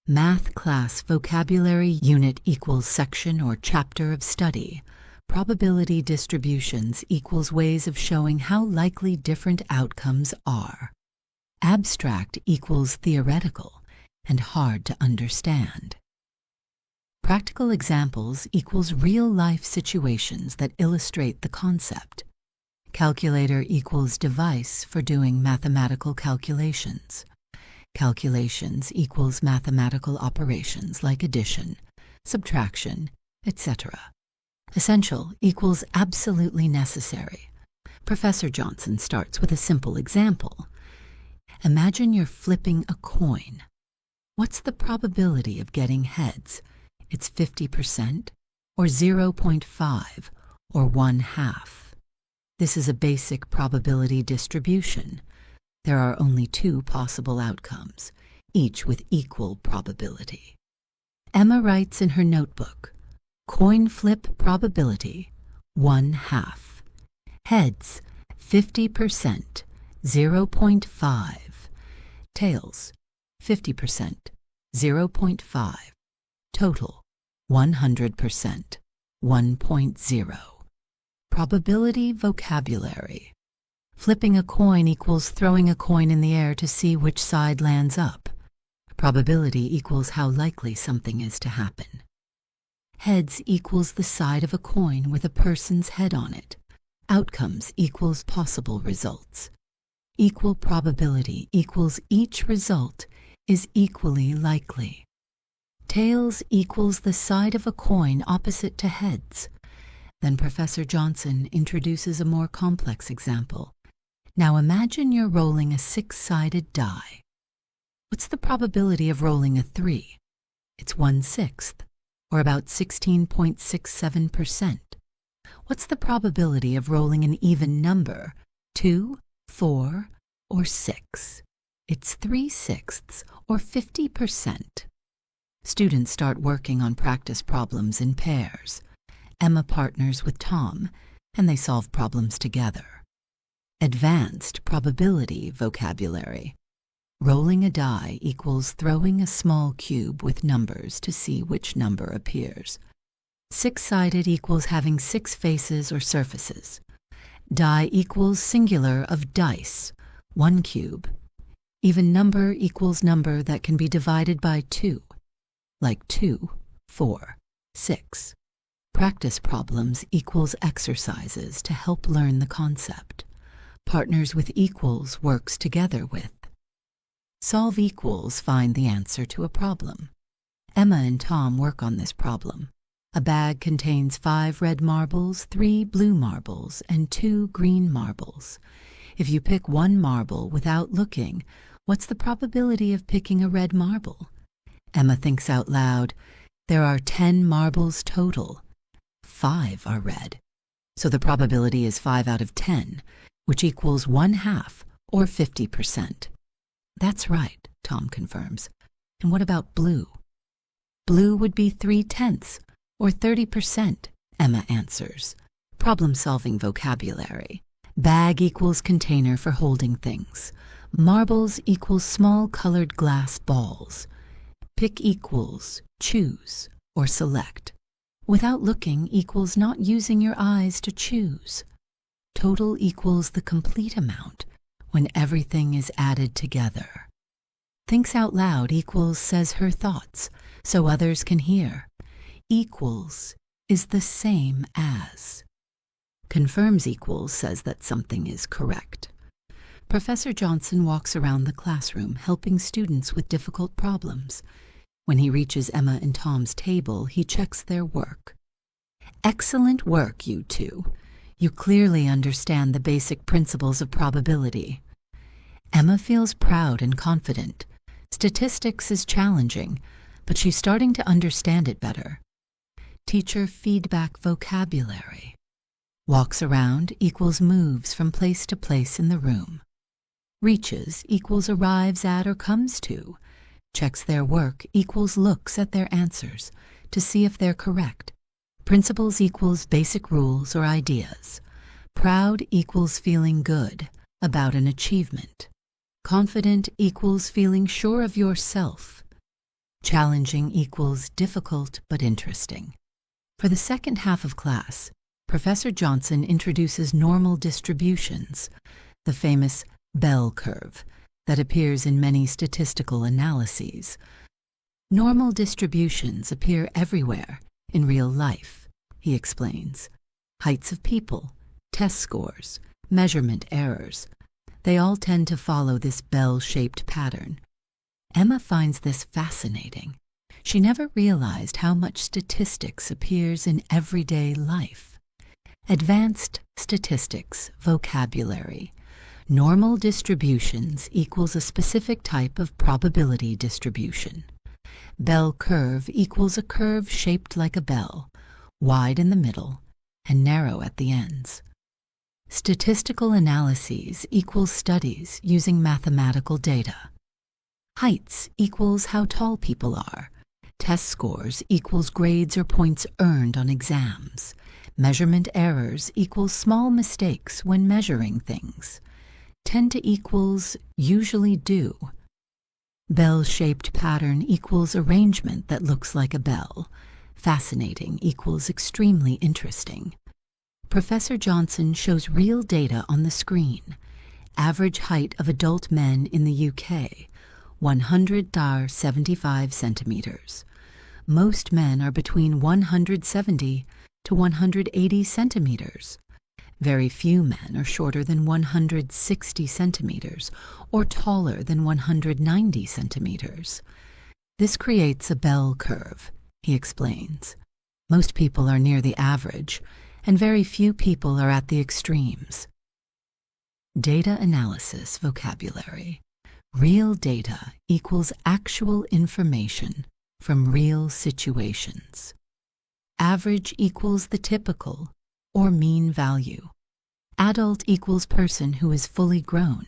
Math class vocabulary unit equals section or chapter of study. Probability distributions equals ways of showing how likely different outcomes are. Abstract equals theoretical and hard to understand. Practical examples equals real-life situations that illustrate the concept. Calculator equals device for doing mathematical calculations. Calculations equals mathematical operations like addition, subtraction, etc. Essential equals absolutely necessary. Professor Johnson starts with a simple example. Imagine you're flipping a coin. What's the probability of getting heads? It's 50%, or 0.5, or 1/2. This is a basic probability distribution. There are only 2 possible outcomes, each with equal probability. Emma writes in her notebook, coin flip probability, 1/2. Heads, 50%, 0.5. Tails, 50%, 0.5. Total, 100%, 1.0. Probability vocabulary. Flipping a coin equals throwing a coin in the air to see which side lands up. Probability equals how likely something is to happen. Heads equals the side of a coin with a person's head on it. Outcomes equals possible results. Equal probability equals each result is equally likely. Tails equals the side of a coin opposite to heads. Then Professor Johnson introduces a more complex example. Now imagine you're rolling a 6-sided die. What's the probability of rolling a 3? It's 1/6, or about 16.67%. What's the probability of rolling an even number, 2, 4, or 6? It's 3/6, or 50%. Students start working on practice problems in pairs. Emma partners with Tom, and they solve problems together. Advanced probability vocabulary. Rolling a die equals throwing a small cube with numbers to see which number appears. 6-sided equals having 6 faces or surfaces. Die equals singular of dice, 1 cube. Even number equals number that can be divided by 2, like 2, 4, 6. Practice problems equals exercises to help learn the concept. Partners with equals works together with. Solve equals find the answer to a problem. Emma and Tom work on this problem. A bag contains 5 red marbles, 3 blue marbles, and 2 green marbles. If you pick 1 marble without looking, what's the probability of picking a red marble? Emma thinks out loud. There are 10 marbles total. 5 are red. So the probability is 5 out of 10, which equals 1/2, or 50%. That's right, Tom confirms. And what about blue? Blue would be 3/10, or 30%, Emma answers. Problem-solving vocabulary. Bag equals container for holding things. Marbles equals small colored glass balls. Pick equals choose or select. Without looking equals not using your eyes to choose. Total equals the complete amount when everything is added together. Thinks out loud equals says her thoughts so others can hear. Equals is the same as. Confirms equals says that something is correct. Professor Johnson walks around the classroom helping students with difficult problems. When he reaches Emma and Tom's table, he checks their work. Excellent work, you two. You clearly understand the basic principles of probability. Emma feels proud and confident. Statistics is challenging, but she's starting to understand it better. Teacher feedback vocabulary. Walks around equals moves from place to place in the room. Reaches equals arrives at or comes to. Checks their work equals looks at their answers to see if they're correct. Principles equals basic rules or ideas. Proud equals feeling good about an achievement. Confident equals feeling sure of yourself. Challenging equals difficult but interesting. For the second half of class, Professor Johnson introduces normal distributions, the famous bell curve that appears in many statistical analyses. Normal distributions appear everywhere in real life, he explains. Heights of people, test scores, measurement errors, they all tend to follow this bell-shaped pattern. Emma finds this fascinating. She never realized how much statistics appears in everyday life. Advanced statistics vocabulary. Normal distributions equals a specific type of probability distribution. Bell curve equals a curve shaped like a bell, wide in the middle and narrow at the ends. Statistical analyses equals studies using mathematical data. Heights equals how tall people are. Test scores equals grades or points earned on exams. Measurement errors equals small mistakes when measuring things. Tend to equals usually do. Bell-shaped pattern equals arrangement that looks like a bell. Fascinating equals extremely interesting. Professor Johnson shows real data on the screen. Average height of adult men in the UK, 175 centimeters. Most men are between 170 to 180 centimeters. Very few men are shorter than 160 centimeters or taller than 190 centimeters. This creates a bell curve, he explains. Most people are near the average, and very few people are at the extremes. Data analysis vocabulary. Real data equals actual information from real situations. Average equals the typical or mean value. Adult equals person who is fully grown.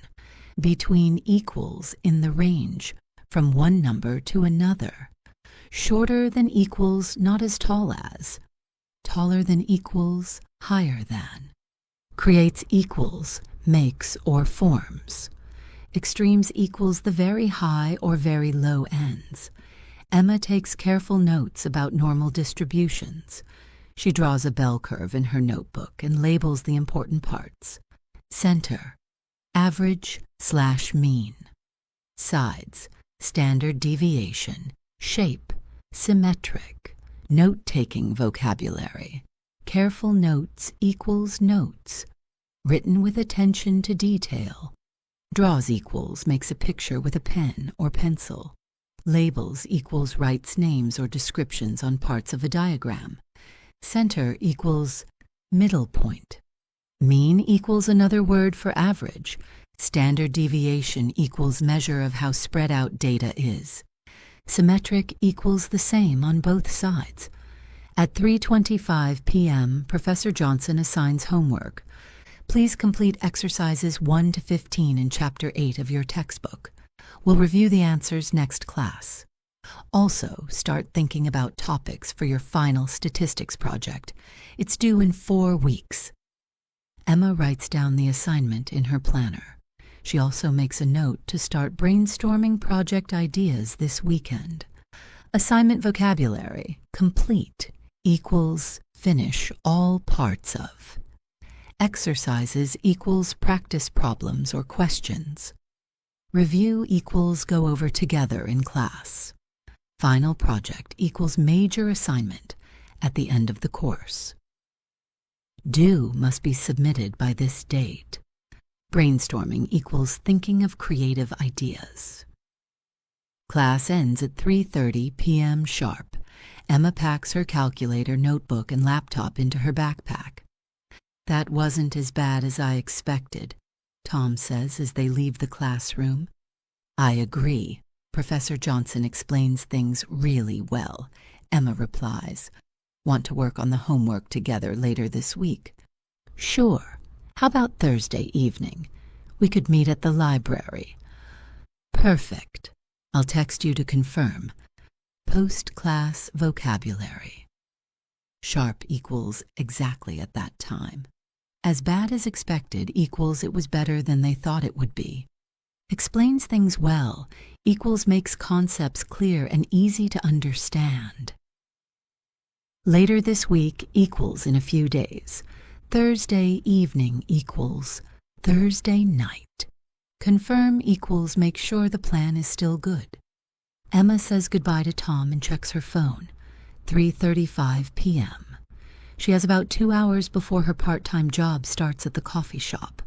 Between equals in the range from one number to another. Shorter than equals not as tall as. Taller than equals higher than. Creates equals, makes or forms. Extremes equals the very high or very low ends. Emma takes careful notes about normal distributions. She draws a bell curve in her notebook and labels the important parts. Center, average/mean. Sides, standard deviation. Shape, symmetric. Note-taking vocabulary. Careful notes equals notes. Written with attention to detail. Draws equals makes a picture with a pen or pencil. Labels equals writes names or descriptions on parts of a diagram. Center equals middle point. Mean equals another word for average. Standard deviation equals measure of how spread out data is. Symmetric equals the same on both sides. At 3:25 p.m., Professor Johnson assigns homework. Please complete exercises 1 to 15 in Chapter 8 of your textbook. We'll review the answers next class. Also, start thinking about topics for your final statistics project. It's due in 4 weeks. Emma writes down the assignment in her planner. She also makes a note to start brainstorming project ideas this weekend. Assignment vocabulary, complete, equals finish all parts of. Exercises equals practice problems or questions. Review equals go over together in class. Final project equals major assignment at the end of the course. Due must be submitted by this date. Brainstorming equals thinking of creative ideas. Class ends at 3:30 p.m. sharp. Emma packs her calculator, notebook, and laptop into her backpack. That wasn't as bad as I expected, Tom says as they leave the classroom. I agree. Professor Johnson explains things really well, Emma replies. Want to work on the homework together later this week? Sure. How about Thursday evening? We could meet at the library. Perfect. I'll text you to confirm. Post-class vocabulary. Sharp equals exactly at that time. As bad as expected equals it was better than they thought it would be. Explains things well equals makes concepts clear and easy to understand. Later this week equals in a few days. Thursday evening equals Thursday night. Confirm equals make sure the plan is still good. Emma says goodbye to Tom and checks her phone. 3:35 p.m. She has about 2 hours before her part-time job starts at the coffee shop.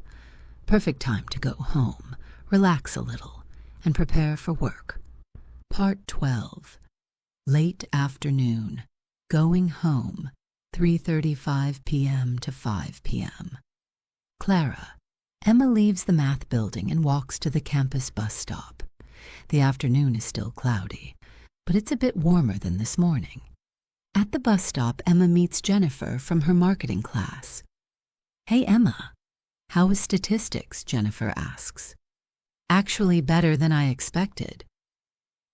Perfect time to go home, relax a little, and prepare for work. Part 12. Late afternoon. Going home. 3:35 p.m. to 5 p.m. Clara. Emma leaves the math building and walks to the campus bus stop. The afternoon is still cloudy, but it's a bit warmer than this morning. At the bus stop, Emma meets Jennifer from her marketing class. Hey, Emma. How was statistics? Jennifer asks. Actually better than I expected.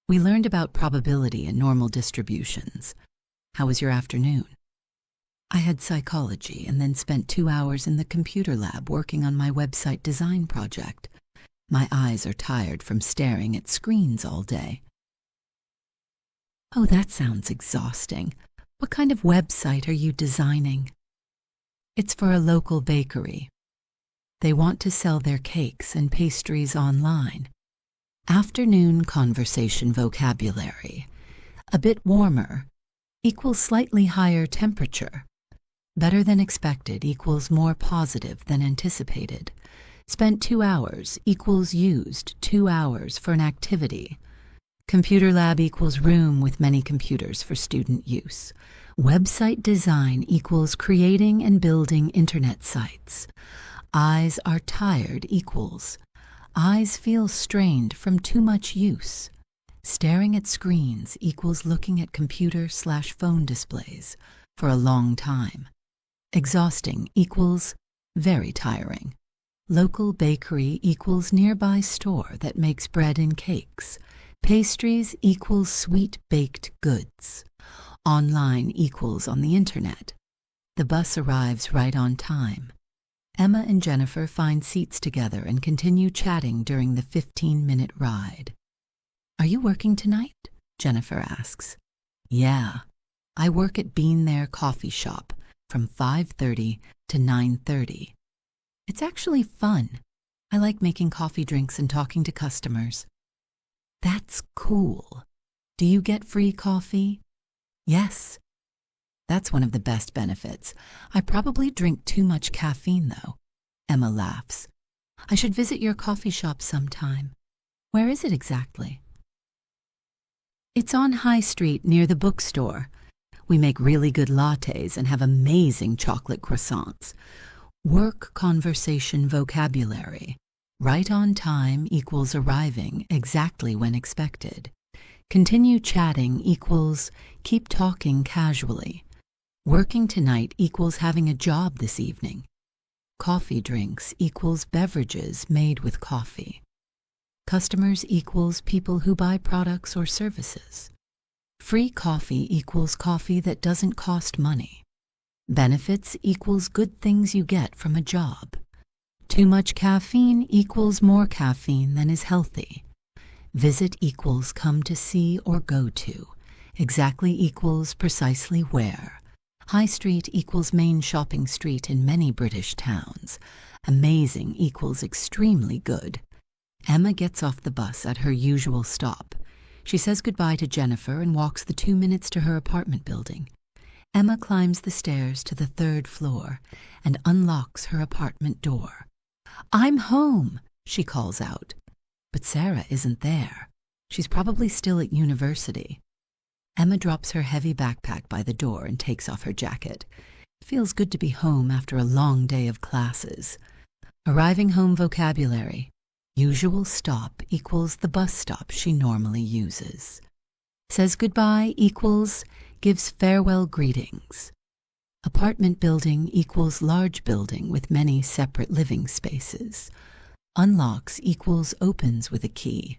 We learned about probability and normal distributions. How was your afternoon? I had psychology and then spent 2 hours in the computer lab working on my website design project. My eyes are tired from staring at screens all day. Oh, that sounds exhausting. What kind of website are you designing? It's for a local bakery. They want to sell their cakes and pastries online. Afternoon conversation vocabulary. A bit warmer equals slightly higher temperature. Better than expected equals more positive than anticipated. Spent 2 hours equals used 2 hours for an activity. Computer lab equals room with many computers for student use. Website design equals creating and building internet sites. Eyes are tired equals eyes feel strained from too much use. Staring at screens equals looking at computer/phone displays for a long time. Exhausting equals very tiring. Local bakery equals nearby store that makes bread and cakes. Pastries equals sweet baked goods. Online equals on the internet. The bus arrives right on time. Emma and Jennifer find seats together and continue chatting during the 15-minute ride. Are you working tonight? Jennifer asks. Yeah. I work at Bean There Coffee Shop from 5:30 to 9:30. It's actually fun. I like making coffee drinks and talking to customers. That's cool. Do you get free coffee? Yes. That's one of the best benefits. I probably drink too much caffeine, though. Emma laughs. I should visit your coffee shop sometime. Where is it exactly? It's on High Street near the bookstore. We make really good lattes and have amazing chocolate croissants. Work conversation vocabulary. Right on time equals arriving exactly when expected. Continue chatting equals keep talking casually. Working tonight equals having a job this evening. Coffee drinks equals beverages made with coffee. Customers equals people who buy products or services. Free coffee equals coffee that doesn't cost money. Benefits equals good things you get from a job. Too much caffeine equals more caffeine than is healthy. Visit equals come to see or go to. Exactly equals precisely where. High Street equals main shopping street in many British towns. Amazing equals extremely good. Emma gets off the bus at her usual stop. She says goodbye to Jennifer and walks the 2 minutes to her apartment building. Emma climbs the stairs to the 3rd floor and unlocks her apartment door. I'm home, she calls out. But Sarah isn't there. She's probably still at university. Emma drops her heavy backpack by the door and takes off her jacket. It feels good to be home after a long day of classes. Arriving home vocabulary. Usual stop equals the bus stop she normally uses. Says goodbye equals gives farewell greetings. Apartment building equals large building with many separate living spaces. Unlocks equals opens with a key.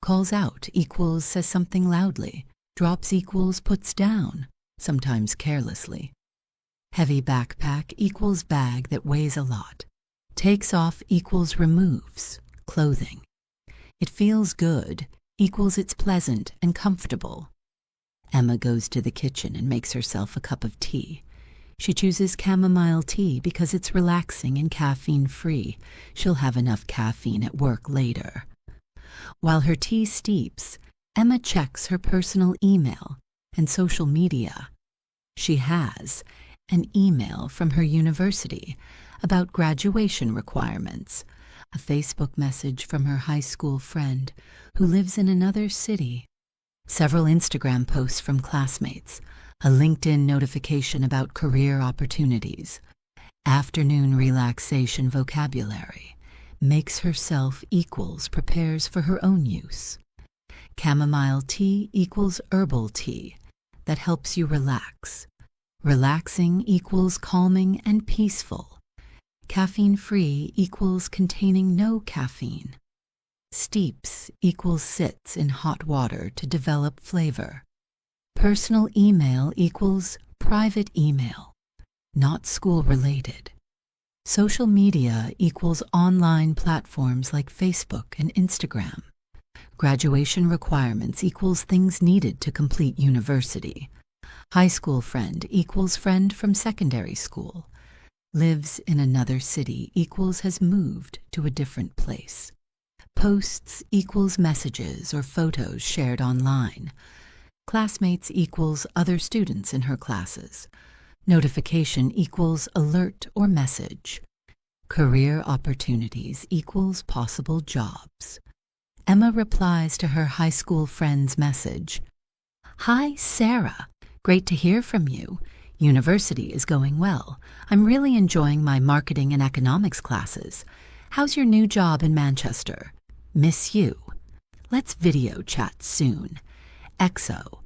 Calls out equals says something loudly. Drops equals puts down, sometimes carelessly. Heavy backpack equals bag that weighs a lot. Takes off equals removes, clothing. It feels good equals it's pleasant and comfortable. Emma goes to the kitchen and makes herself a cup of tea. She chooses chamomile tea because it's relaxing and caffeine-free. She'll have enough caffeine at work later. While her tea steeps, Emma checks her personal email and social media. She has an email from her university about graduation requirements, a Facebook message from her high school friend who lives in another city, several Instagram posts from classmates, a LinkedIn notification about career opportunities, afternoon relaxation vocabulary, makes herself equals prepares for her own use. Chamomile tea equals herbal tea that helps you relax. Relaxing equals calming and peaceful. Caffeine-free equals containing no caffeine. Steeps equals sits in hot water to develop flavor. Personal email equals private email, not school-related. Social media equals online platforms like Facebook and Instagram. Graduation requirements equals things needed to complete university. High school friend equals friend from secondary school. Lives in another city equals has moved to a different place. Posts equals messages or photos shared online. Classmates equals other students in her classes. Notification equals alert or message. Career opportunities equals possible jobs. Emma replies to her high school friend's message. Hi, Sarah. Great to hear from you. University is going well. I'm really enjoying my marketing and economics classes. How's your new job in Manchester? Miss you. Let's video chat soon. XO.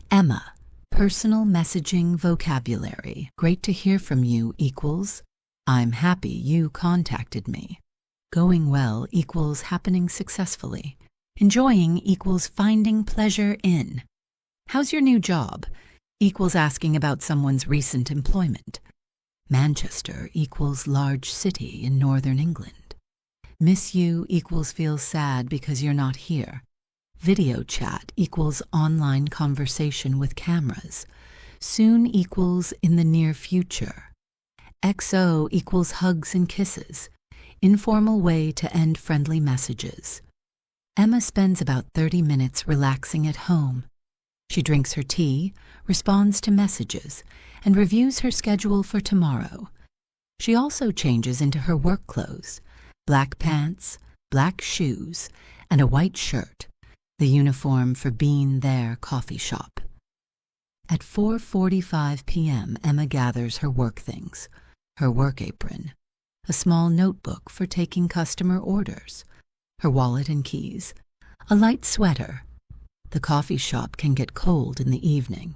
Emma. Personal messaging vocabulary. Great to hear from you equals I'm happy you contacted me. Going well equals happening successfully. Enjoying equals finding pleasure in. How's your new job? Equals asking about someone's recent employment. Manchester equals large city in northern England. Miss you equals feel sad because you're not here. Video chat equals online conversation with cameras. Soon equals in the near future. XO equals hugs and kisses. Informal way to end friendly messages. Emma spends about 30 minutes relaxing at home. She drinks her tea, responds to messages, and reviews her schedule for tomorrow. She also changes into her work clothes, black pants, black shoes, and a white shirt, the uniform for Bean There coffee shop. At 4:45 p.m., Emma gathers her work things, her work apron, a small notebook for taking customer orders, her wallet and keys, a light sweater. The coffee shop can get cold in the evening.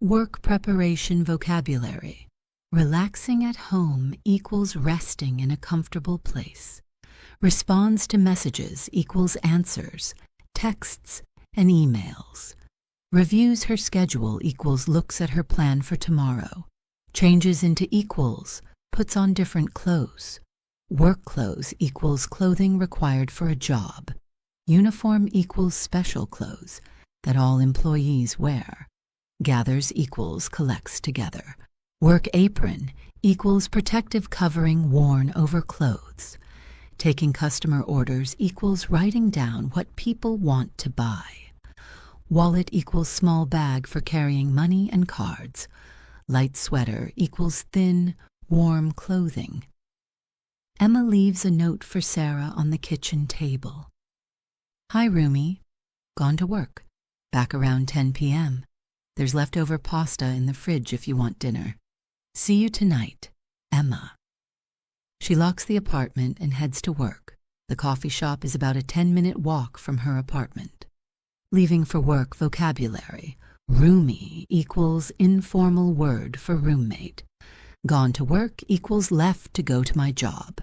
Work preparation vocabulary. Relaxing at home equals resting in a comfortable place. Responds to messages equals answers, texts, and emails. Reviews her schedule equals looks at her plan for tomorrow. Changes into equals, puts on different clothes. Work clothes equals clothing required for a job. Uniform equals special clothes that all employees wear. Gathers equals collects together. Work apron equals protective covering worn over clothes. Taking customer orders equals writing down what people want to buy. Wallet equals small bag for carrying money and cards. Light sweater equals thin, warm clothing. Emma leaves a note for Sarah on the kitchen table. Hi, Rumi. Gone to work. Back around 10 p.m. There's leftover pasta in the fridge if you want dinner. See you tonight, Emma. She locks the apartment and heads to work. The coffee shop is about a 10-minute walk from her apartment. Leaving for work vocabulary. Roomie equals informal word for roommate. Gone to work equals left to go to my job.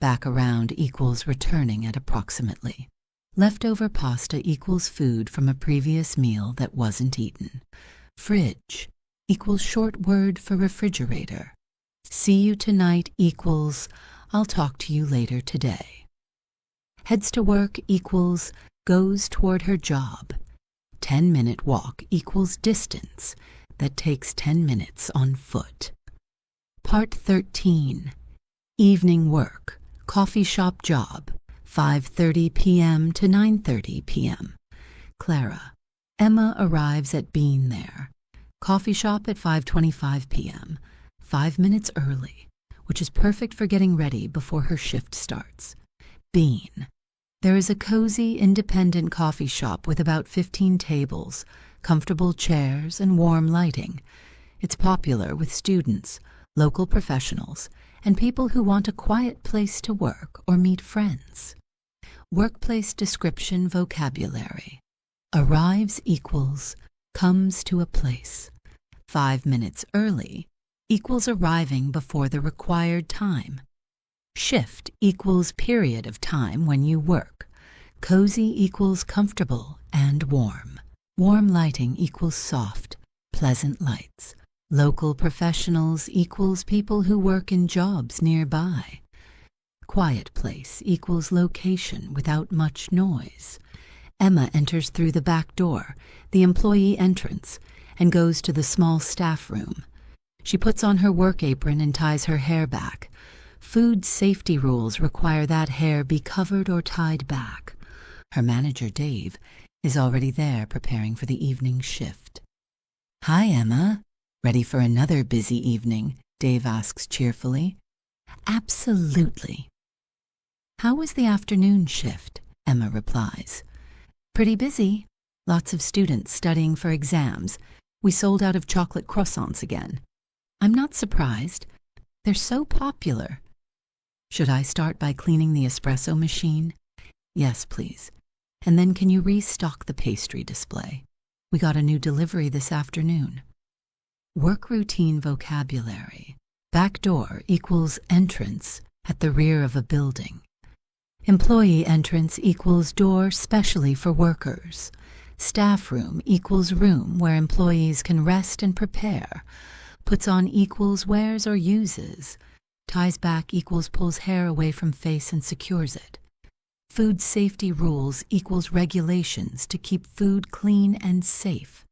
Back around equals returning at approximately. Leftover pasta equals food from a previous meal that wasn't eaten. Fridge equals short word for refrigerator. See you tonight equals I'll talk to you later today. Heads to work equals goes toward her job. 10-minute walk equals distance that takes 10 minutes on foot. Part 13. Evening work. Coffee shop job. 5:30 p.m. to 9:30 p.m. Clara. Emma arrives at Bean There. Coffee shop at 5:25 p.m. 5 minutes early, which is perfect for getting ready before her shift starts. Bean. There is a cozy, independent coffee shop with about 15 tables, comfortable chairs, and warm lighting. It's popular with students, local professionals, and people who want a quiet place to work or meet friends. Workplace description vocabulary. Arrives equals comes to a place. 5 minutes early equals arriving before the required time. Shift equals period of time when you work. Cozy equals comfortable and warm. Warm lighting equals soft, pleasant lights. Local professionals equals people who work in jobs nearby. Quiet place equals location without much noise. Emma enters through the back door, the employee entrance, and goes to the small staff room. She puts on her work apron and ties her hair back. Food safety rules require that hair be covered or tied back. Her manager, Dave, is already there preparing for the evening shift. Hi, Emma. Ready for another busy evening? Dave asks cheerfully. Absolutely. How was the afternoon shift? Emma replies. Pretty busy. Lots of students studying for exams. We sold out of chocolate croissants again. I'm not surprised. They're so popular. Should I start by cleaning the espresso machine? Yes, please. And then can you restock the pastry display? We got a new delivery this afternoon. Work routine vocabulary. Back door equals entrance at the rear of a building. Employee entrance equals door specially for workers. Staff room equals room where employees can rest and prepare. Puts on equals wears or uses. Ties back equals pulls hair away from face and secures it. Food safety rules equals regulations to keep food clean and safe.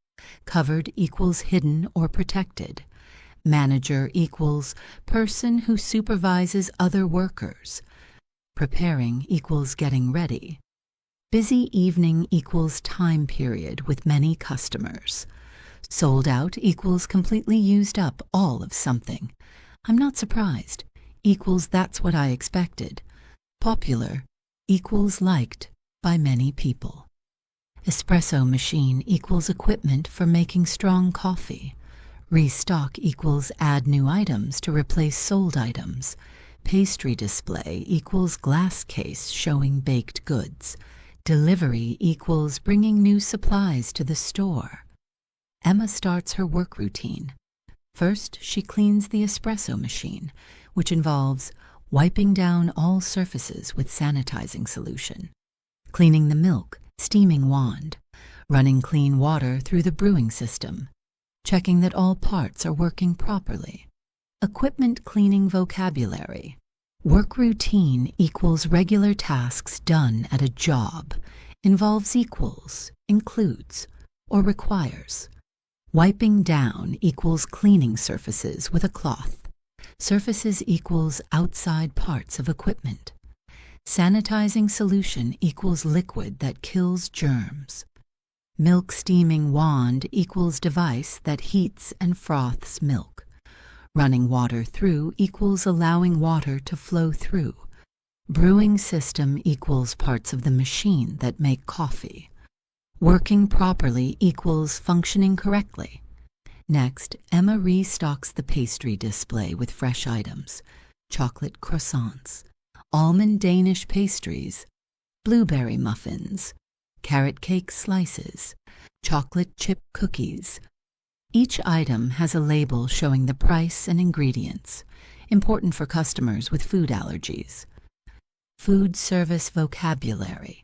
Covered equals hidden or protected. Manager equals person who supervises other workers. Preparing equals getting ready. Busy evening equals time period with many customers. Sold out equals completely used up all of something. I'm not surprised equals that's what I expected. Popular equals liked by many people. Espresso machine equals equipment for making strong coffee. Restock equals add new items to replace sold items. Pastry display equals glass case showing baked goods. Delivery equals bringing new supplies to the store. Emma starts her work routine. First, she cleans the espresso machine, which involves wiping down all surfaces with sanitizing solution, cleaning the milk, steaming wand, running clean water through the brewing system, checking that all parts are working properly. Equipment cleaning vocabulary. Work routine equals regular tasks done at a job, involves equals, includes, or requires. Wiping down equals cleaning surfaces with a cloth. Surfaces equals outside parts of equipment. Sanitizing solution equals liquid that kills germs. Milk steaming wand equals device that heats and froths milk. Running water through equals allowing water to flow through. Brewing system equals parts of the machine that make coffee. Working properly equals functioning correctly. Next, Emma restocks the pastry display with fresh items. Chocolate croissants, almond Danish pastries, blueberry muffins, carrot cake slices, chocolate chip cookies. Each item has a label showing the price and ingredients, important for customers with food allergies. Food service vocabulary.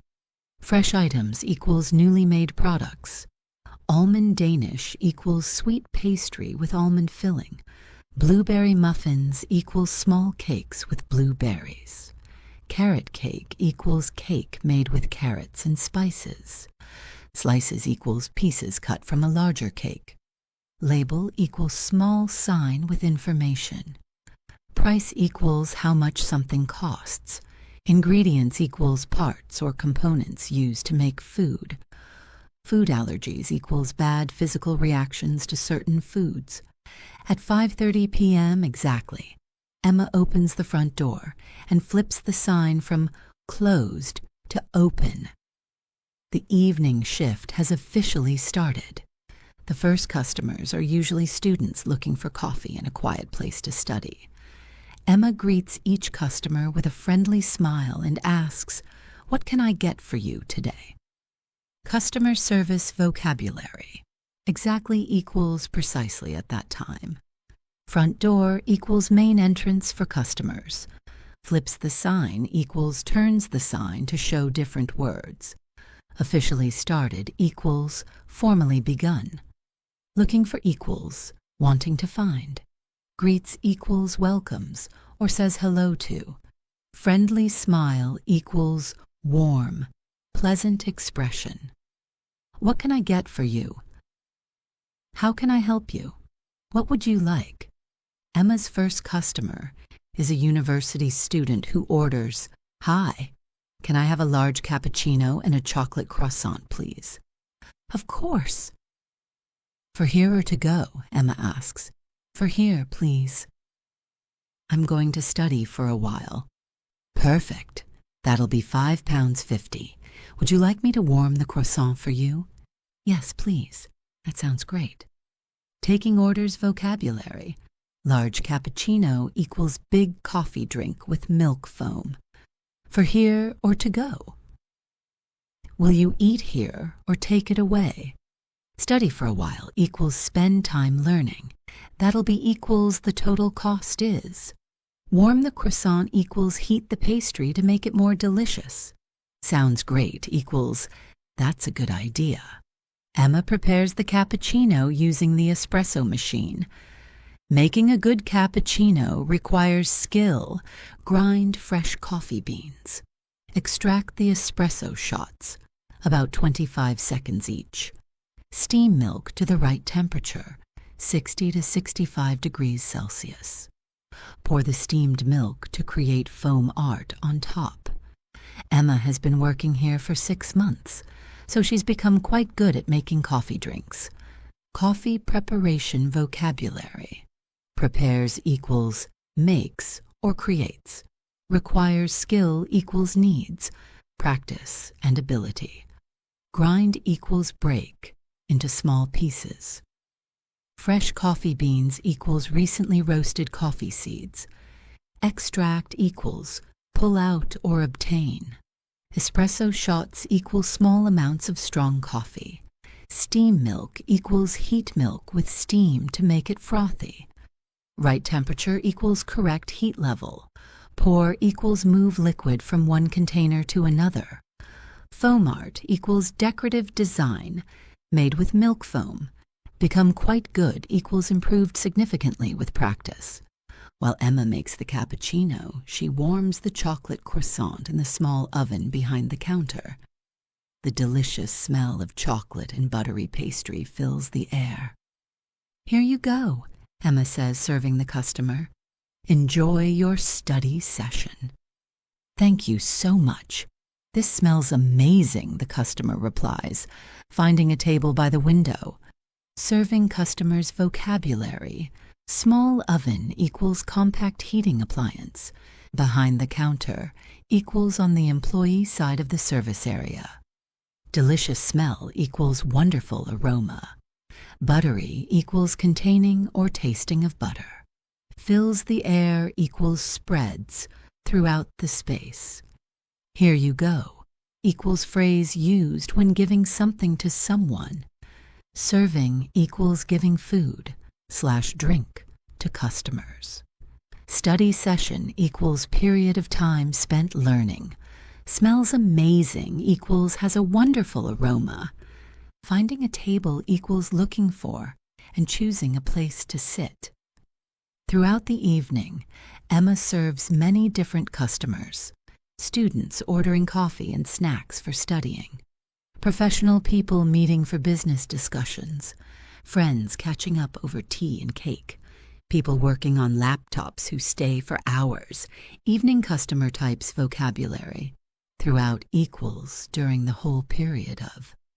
Fresh items equals newly made products. Almond Danish equals sweet pastry with almond filling. Blueberry muffins equals small cakes with blueberries. Carrot cake equals cake made with carrots and spices. Slices equals pieces cut from a larger cake. Label equals small sign with information. Price equals how much something costs. Ingredients equals parts or components used to make food. Food allergies equals bad physical reactions to certain foods. At 5:30 p.m. exactly, Emma opens the front door and flips the sign from closed to open. The evening shift has officially started. The first customers are usually students looking for coffee and a quiet place to study. Emma greets each customer with a friendly smile and asks, "What can I get for you today?" Customer service vocabulary. Exactly equals precisely at that time. Front door equals main entrance for customers. Flips the sign equals turns the sign to show different words. Officially started equals formally begun. Looking for equals wanting to find. Greets equals welcomes or says hello to. Friendly smile equals warm, pleasant expression. What can I get for you? How can I help you? What would you like? Emma's first customer is a university student who orders, "Hi, can I have a large cappuccino and a chocolate croissant, please?" "Of course." "For here or to go?" Emma asks. "For here, please." "I'm going to study for a while." "Perfect. That'll be £5.50. Would you like me to warm the croissant for you?" "Yes, please. That sounds great." Taking orders vocabulary. Large cappuccino equals big coffee drink with milk foam. For here or to go? Will you eat here or take it away? Study for a while equals spend time learning. That'll be equals the total cost is. Warm the croissant equals heat the pastry to make it more delicious. Sounds great equals that's a good idea. Emma prepares the cappuccino using the espresso machine. Making a good cappuccino requires skill. Grind fresh coffee beans. Extract the espresso shots, about 25 seconds each. Steam milk to the right temperature, 60 to 65 degrees Celsius. Pour the steamed milk to create foam art on top. Emma has been working here for 6 months, so she's become quite good at making coffee drinks. Coffee preparation vocabulary. Prepares equals makes or creates. Requires skill equals needs, practice and ability. Grind equals break into small pieces. Fresh coffee beans equals recently roasted coffee seeds. Extract equals pull out or obtain. Espresso shots equals small amounts of strong coffee. Steam milk equals heat milk with steam to make it frothy. Right temperature equals correct heat level. Pour equals move liquid from one container to another. Foam art equals decorative design made with milk foam. Become quite good equals improved significantly with practice. While Emma makes the cappuccino, she warms the chocolate croissant in the small oven behind the counter. The delicious smell of chocolate and buttery pastry fills the air. "Here you go," Emma says, serving the customer. "Enjoy your study session." "Thank you so much. This smells amazing," the customer replies, finding a table by the window. Serving customers vocabulary. Small oven equals compact heating appliance. Behind the counter equals on the employee side of the service area. Delicious smell equals wonderful aroma. Buttery equals containing or tasting of butter. Fills the air equals spreads throughout the space. Here you go equals phrase used when giving something to someone. Serving equals giving food/drink to customers. Study session equals period of time spent learning. Smells amazing equals has a wonderful aroma. Finding a table equals looking for and choosing a place to sit. Throughout the evening, Emma serves many different customers. Students ordering coffee and snacks for studying. Professional people meeting for business discussions. Friends catching up over tea and cake. People working on laptops who stay for hours. Evening customer types vocabulary. Throughout equals during the whole period of.